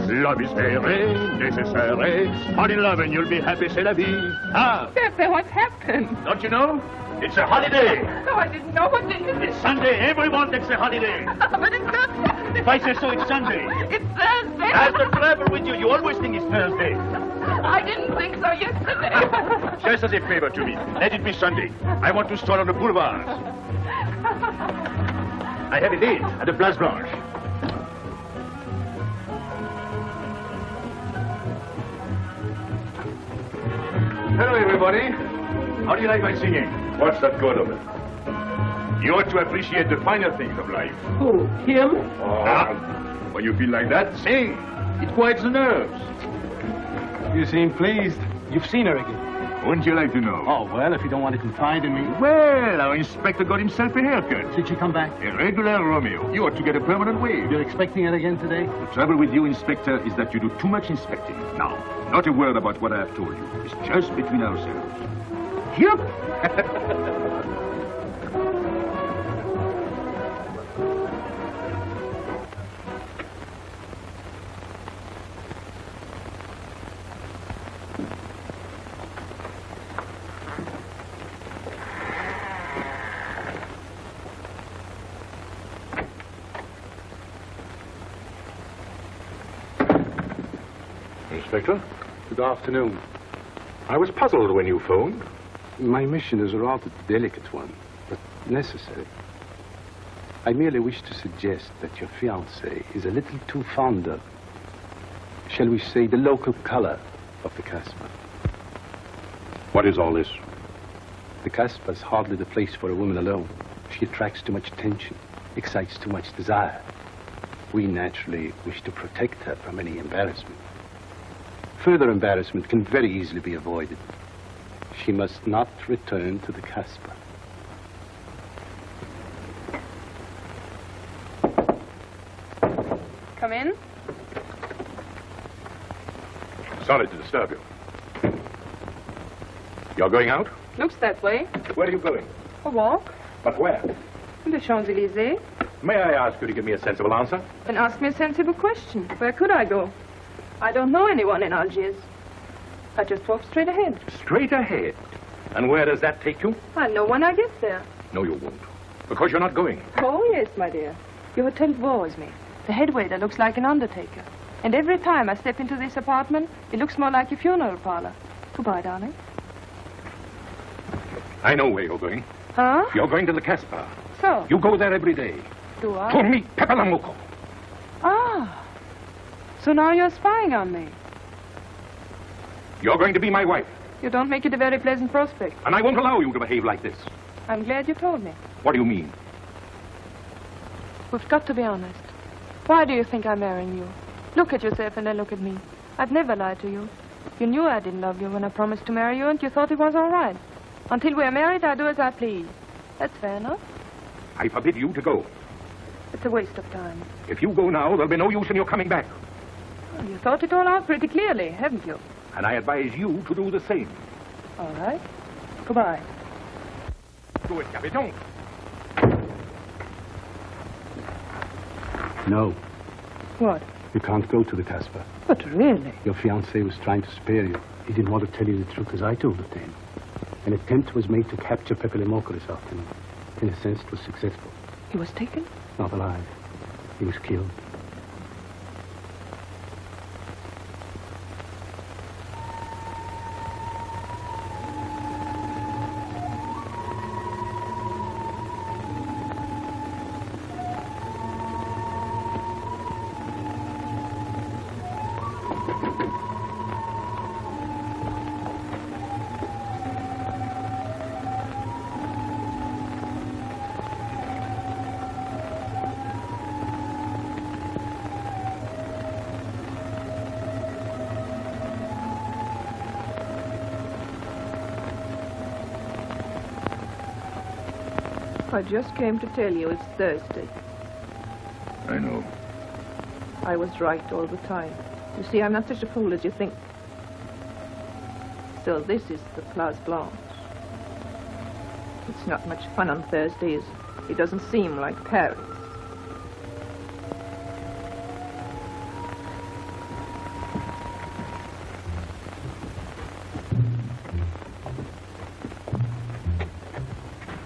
Love is very necessary. Fall in love and you'll be happy, c'est la vie. Ah! Pepe, what's happened? Don't you know? It's a holiday. No, I didn't know. What day is it? It's Sunday. Everyone takes a holiday. But it's not Sunday. If I say so, it's Sunday. It's Thursday. That's the trouble with you. You always think it's Thursday. I didn't think so yesterday. Just as a favor to me, let it be Sunday. I want to stroll on the boulevards. I have a date at the Place Blanche. Hello, everybody. How do you like my singing? What's that good of it? You ought to appreciate the finer things of life. Who? Him? When you feel like that, sing. It quiets the nerves. You seem pleased. You've seen her again. Wouldn't you like to know? Oh, well, if you don't want to confide in me. Well, our inspector got himself a haircut. Did she come back? A regular Romeo. You ought to get a permanent wave. You're expecting her again today? The trouble with you, Inspector, is that you do too much inspecting. Now, not a word about what I have told you. It's just between ourselves. Yep. Inspector? Good afternoon. I was puzzled when you phoned. My mission is a rather delicate one, but necessary. I merely wish to suggest that your fiancée is a little too fond of, shall we say, the local color of the Casbah. What is all this? The Casbah is hardly the place for a woman alone. She attracts too much attention, excites too much desire. We naturally wish to protect her from any embarrassment. Further embarrassment can very easily be avoided. She must not return to the Casbah. Come in. Sorry to disturb you. You're going out? Looks that way. Where are you going? A walk. But where? The Champs-Élysées. May I ask you to give me a sensible answer? Then ask me a sensible question. Where could I go? I don't know anyone in Algiers. I just walk straight ahead. Straight ahead. And where does that take you? I know when I get there. No, you won't. Because you're not going. Oh, yes, my dear. Your hotel bores me. The head waiter looks like an undertaker. And every time I step into this apartment, it looks more like a funeral parlor. Goodbye, darling. I know where you're going. Huh? You're going to the Casbah. So? You go there every day. Do I? To meet Pepe Lamuco. Ah. So now you're spying on me. You're going to be my wife. You don't make it a very pleasant prospect. And I won't allow you to behave like this. I'm glad you told me. What do you mean? We've got to be honest. Why do you think I'm marrying you? Look at yourself and then look at me. I've never lied to you. You knew I didn't love you when I promised to marry you, and you thought it was all right. Until we're married, I do as I please. That's fair enough. I forbid you to go. It's a waste of time. If you go now, there'll be no use in your coming back. Oh, you thought it all out pretty clearly, haven't you? And I advise you to do the same. All right. Goodbye. Do it, Gabby, don't. No, What? you can't go to the Casbah. But really? Your fiancé was trying to spare you. He didn't want to tell you the truth as I told it to him. An attempt was made to capture Pepe Lamuco this afternoon. In a sense, it was successful. He was taken? Not alive. He was killed. I just came to tell you it's Thursday. I know. I was right all the time. You see, I'm not such a fool as you think. So this is the Place Blanche. It's not much fun on Thursdays. It doesn't seem like Paris.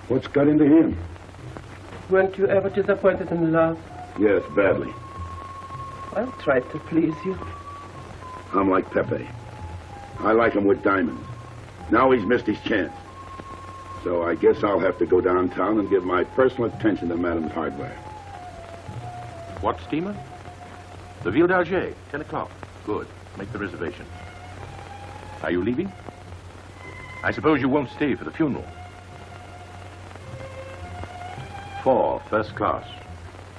What's got into him? Weren't you ever disappointed in love? Yes, badly. I'll try to please you. I'm like Pepe. I like him with diamonds. Now he's missed his chance. So I guess I'll have to go downtown and give my personal attention to Madame's hardware. What steamer? The Ville d'Algiers, 10 o'clock. Good. Make the reservation. Are you leaving? I suppose you won't stay for the funeral. 4, first class.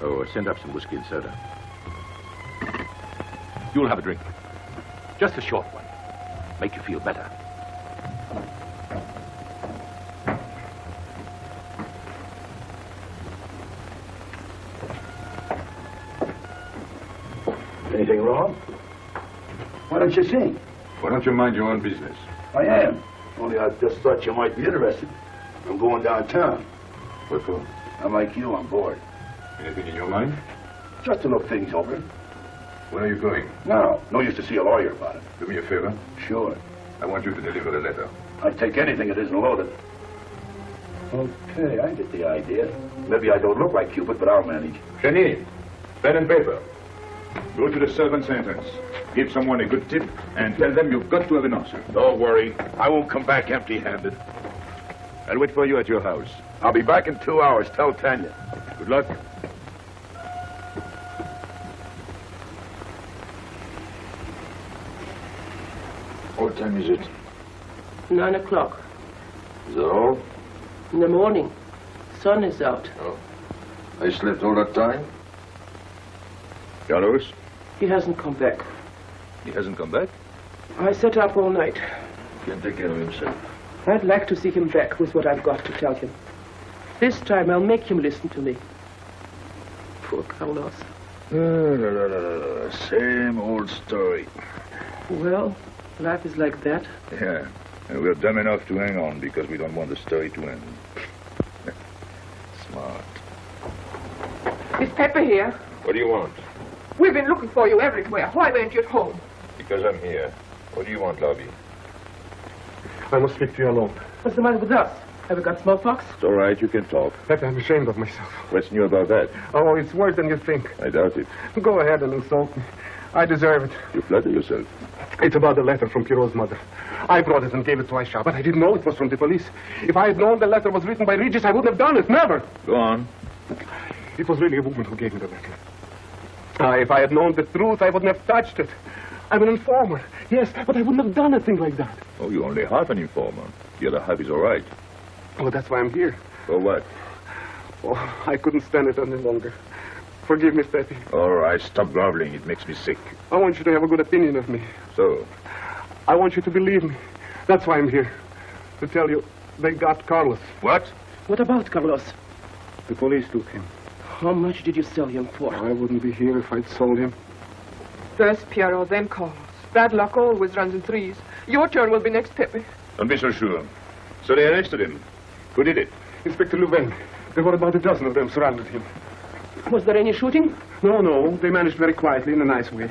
Oh, send up some whiskey and soda. You'll have a drink. Just a short one. Make you feel better. Anything wrong? Why don't you sing? Why don't you mind your own business? I am. Only I just thought you might be interested. I'm going downtown. What for? I'm like you, I'm bored. Anything in your mind? Just to look things over. When are you going? No use to see a lawyer about it. Do me a favor. Sure. I want you to deliver a letter. I'd take anything that isn't loaded. Okay, I get the idea. Maybe I don't look like Cupid, but I'll manage. Jenny, pen and paper. Go to the servant's entrance. Give someone a good tip and tell them you've got to have an answer. Don't worry. I won't come back empty-handed. I'll wait for you at your house. I'll be back in 2 hours. Tell Tanya. Good luck. What time is it? 9 o'clock. Is that all? In the morning. Sun is out. Oh. I slept all that time? Carlos? He hasn't come back. He hasn't come back? I sat up all night. He can take care of himself. I'd like to see him back with what I've got to tell him. This time I'll make him listen to me. Poor Carlos. Same old story. Well, life is like that. Yeah. And we're dumb enough to hang on because we don't want the story to end. Smart. Is Pepe here? What do you want? We've been looking for you everywhere. Why weren't you at home? Because I'm here. What do you want, Lobby? I must speak to you alone. What's the matter with us? Have we got smallpox? It's all right. You can talk. Pepe, I'm ashamed of myself. What's new about that? Oh, it's worse than you think. I doubt it. Go ahead and insult me. I deserve it. You flatter yourself. It's about the letter from Pierrot's mother. I brought it and gave it to Aisha, but I didn't know it was from the police. If I had known the letter was written by Regis, I wouldn't have done it. Never. Go on. It was really a woman who gave me the letter. If I had known the truth, I wouldn't have touched it. I'm an informer. Yes, but I wouldn't have done a thing like that. Oh, you're only half an informer. The other half is all right. Oh, that's why I'm here. For what? Oh, I couldn't stand it any longer. Forgive me, Pepe. All right, stop groveling. It makes me sick. I want you to have a good opinion of me. So? I want you to believe me. That's why I'm here. To tell you, they got Carlos. What? What about Carlos? The police took him. How much did you sell him for? I wouldn't be here if I'd sold him. First Pierrot, then Carlos. Bad luck always runs in threes. Your turn will be next, Pepe. Don't be so sure. So they arrested him. Who did it? Inspector Louvain. There were about a dozen of them surrounded him. Was there any shooting? No. They managed very quietly in a nice way.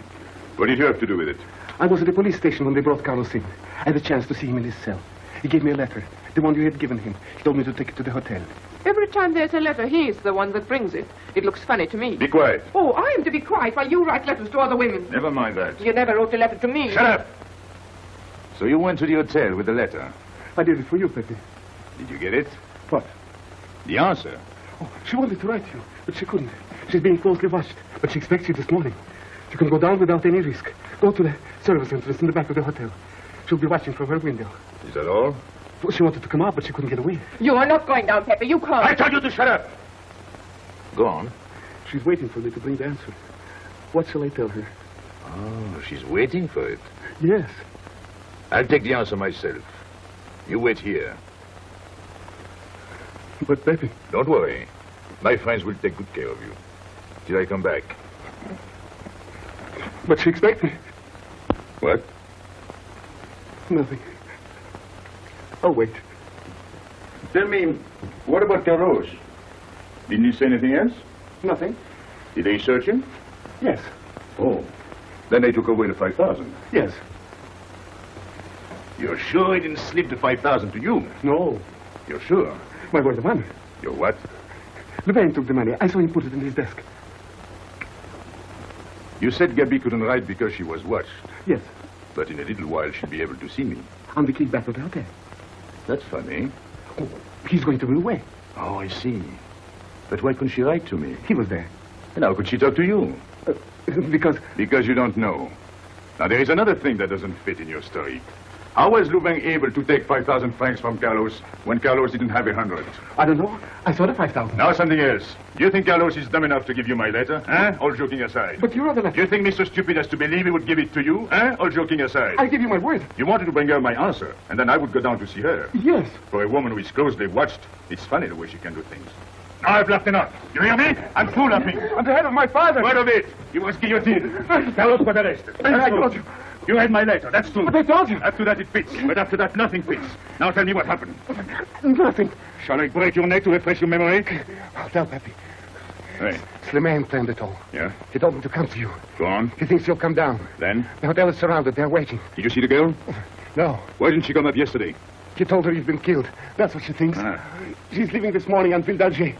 What did you have to do with it? I was at the police station when they brought Carlos in. I had a chance to see him in his cell. He gave me a letter, the one you had given him. He told me to take it to the hotel. Every time there's a letter, he's the one that brings it. It looks funny to me. Be quiet. Oh, I am to be quiet while you write letters to other women. Never mind that. You never wrote a letter to me. Shut up! So you went to the hotel with the letter? I did it for you, Pepe. Did you get it? What? The answer? Oh, she wanted to write you, but she couldn't. She's being closely watched, but she expects you this morning. You can go down without any risk. Go to the service entrance in the back of the hotel. She'll be watching from her window. Is that all? Well, she wanted to come out, but she couldn't get away. You are not going down, Pepe. You can't. I told you to shut up! Go on. She's waiting for me to bring the answer. What shall I tell her? Oh, she's waiting for it. Yes. I'll take the answer myself. You wait here. But, Pepe... Don't worry. My friends will take good care of you. Till I come back. But she expects me. What? Nothing. I'll wait. Tell me, what about Carlos? Didn't he say anything else? Nothing. Did they search him? Yes. Oh. Then they took away the 5,000. Yes. You're sure he didn't slip the 5,000 to you? No. You're sure? My word of honor. Your what? Levin took the money. I saw him put it in his desk. You said Gabby couldn't write because she was watched. Yes. But in a little while she'll be able to see me. On the kickback of the hotel. That's funny. Oh, he's going to run away. Oh, I see. But why couldn't she write to me? He was there. And how could she talk to you? Because... Because you don't know. Now, there is another thing that doesn't fit in your story. How was Louvain able to take 5,000 francs from Carlos when Carlos didn't have 100? I don't know. I saw the 5,000. Now something else. Do you think Carlos is dumb enough to give you my letter? Huh? All joking aside. But you wrote the letter. Do you think me so stupid as to believe he would give it to you? Huh? All joking aside. I give you my word. You wanted to bring her my answer, and then I would go down to see her. Yes. For a woman who is closely watched, it's funny the way she can do things. Now I've laughed enough. You hear me? I'm through laughing. On the head of my father. Word of it. You was guillotined. Carlos was arrested. I told you. You had my letter, that's true. But I told you. After that, it fits. But after that, nothing fits. Now tell me what happened. Nothing. Shall I break your neck to refresh your memory? I'll tell Pepe. Hey. Slimane planned it all. Yeah? He told me to come to you. Go on. He thinks you'll come down. Then? The hotel is surrounded. They're waiting. Did you see the girl? No. Why didn't she come up yesterday? He told her he's been killed. That's what she thinks. Ah. She's leaving this morning on Ville d'Alger.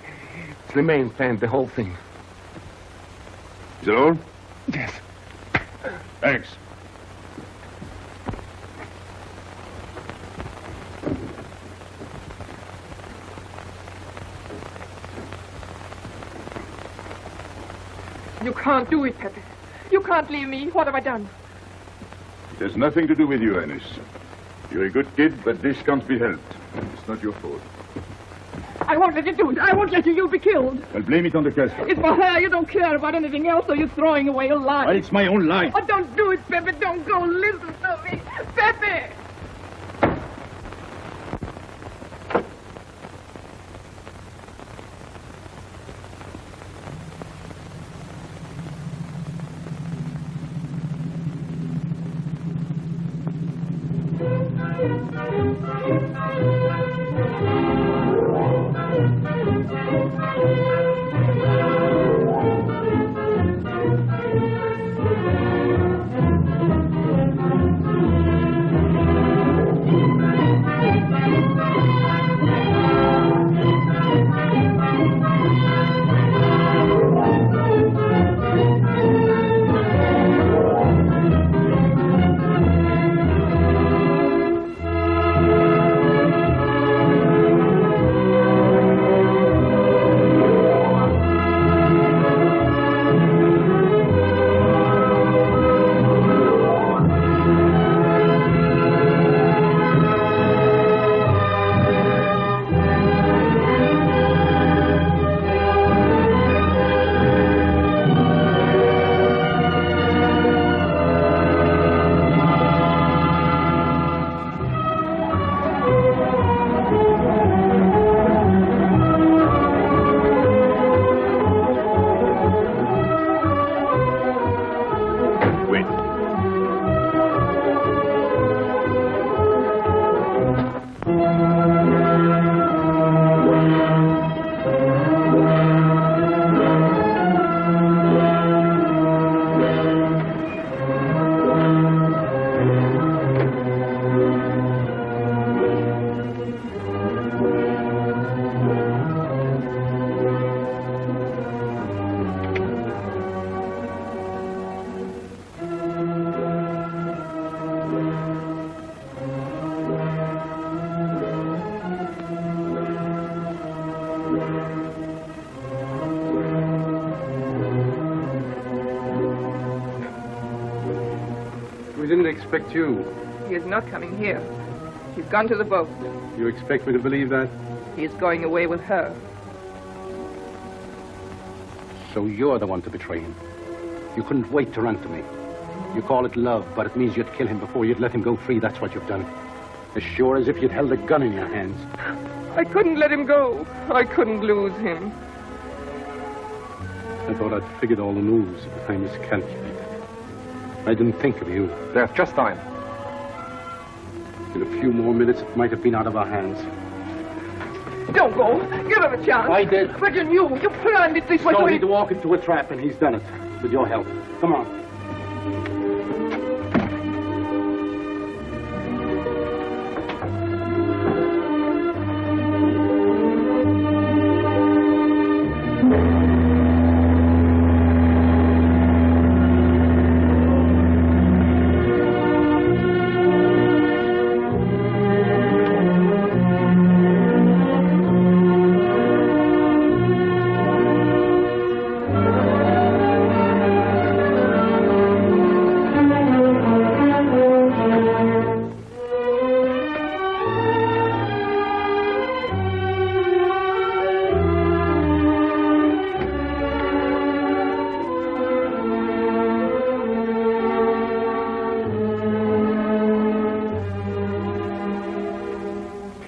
Slimane planned the whole thing. Is that all? Yes. Thanks. You can't do it, Pepe. You can't leave me. What have I done? It has nothing to do with you, Annis. You're a good kid, but this can't be helped. It's not your fault. I won't let you do it. I won't let you. You'll be killed. I'll blame it on the Casper. It's for her. You don't care about anything else, so you're throwing away your life. Well, it's my own life. Oh, don't do it, Pepe. Don't go. Listen to me. Pepe! didn't expect you. He is not coming here. He's gone to the boat. You expect me to believe that? He is going away with her. So you're the one to betray him. You couldn't wait to run to me. You call it love, but it means you'd kill him before you'd let him go free. That's what you've done. As sure as if you'd held a gun in your hands. I couldn't let him go. I couldn't lose him. I thought I'd figured all the moves, but I miscalculated. I didn't think of you. There's just time. In a few more minutes, it might have been out of our hands. Don't go. Give him a chance. I did. But you knew. You planned it this way. So he'd walk into a trap, and he's done it. With your help. Come on.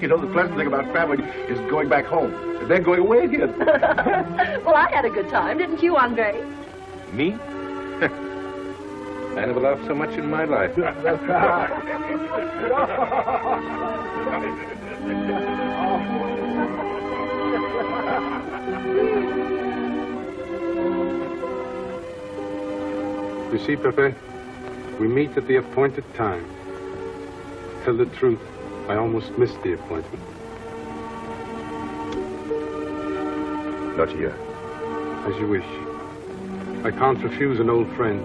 You know, the pleasant thing about traveling is going back home. And then going away again. Well, I had a good time, didn't you, Andre? Me? I never laughed so much in my life. You see, Pepe, we meet at the appointed time. To tell the truth, I almost missed the appointment. Not here. As you wish. I can't refuse an old friend.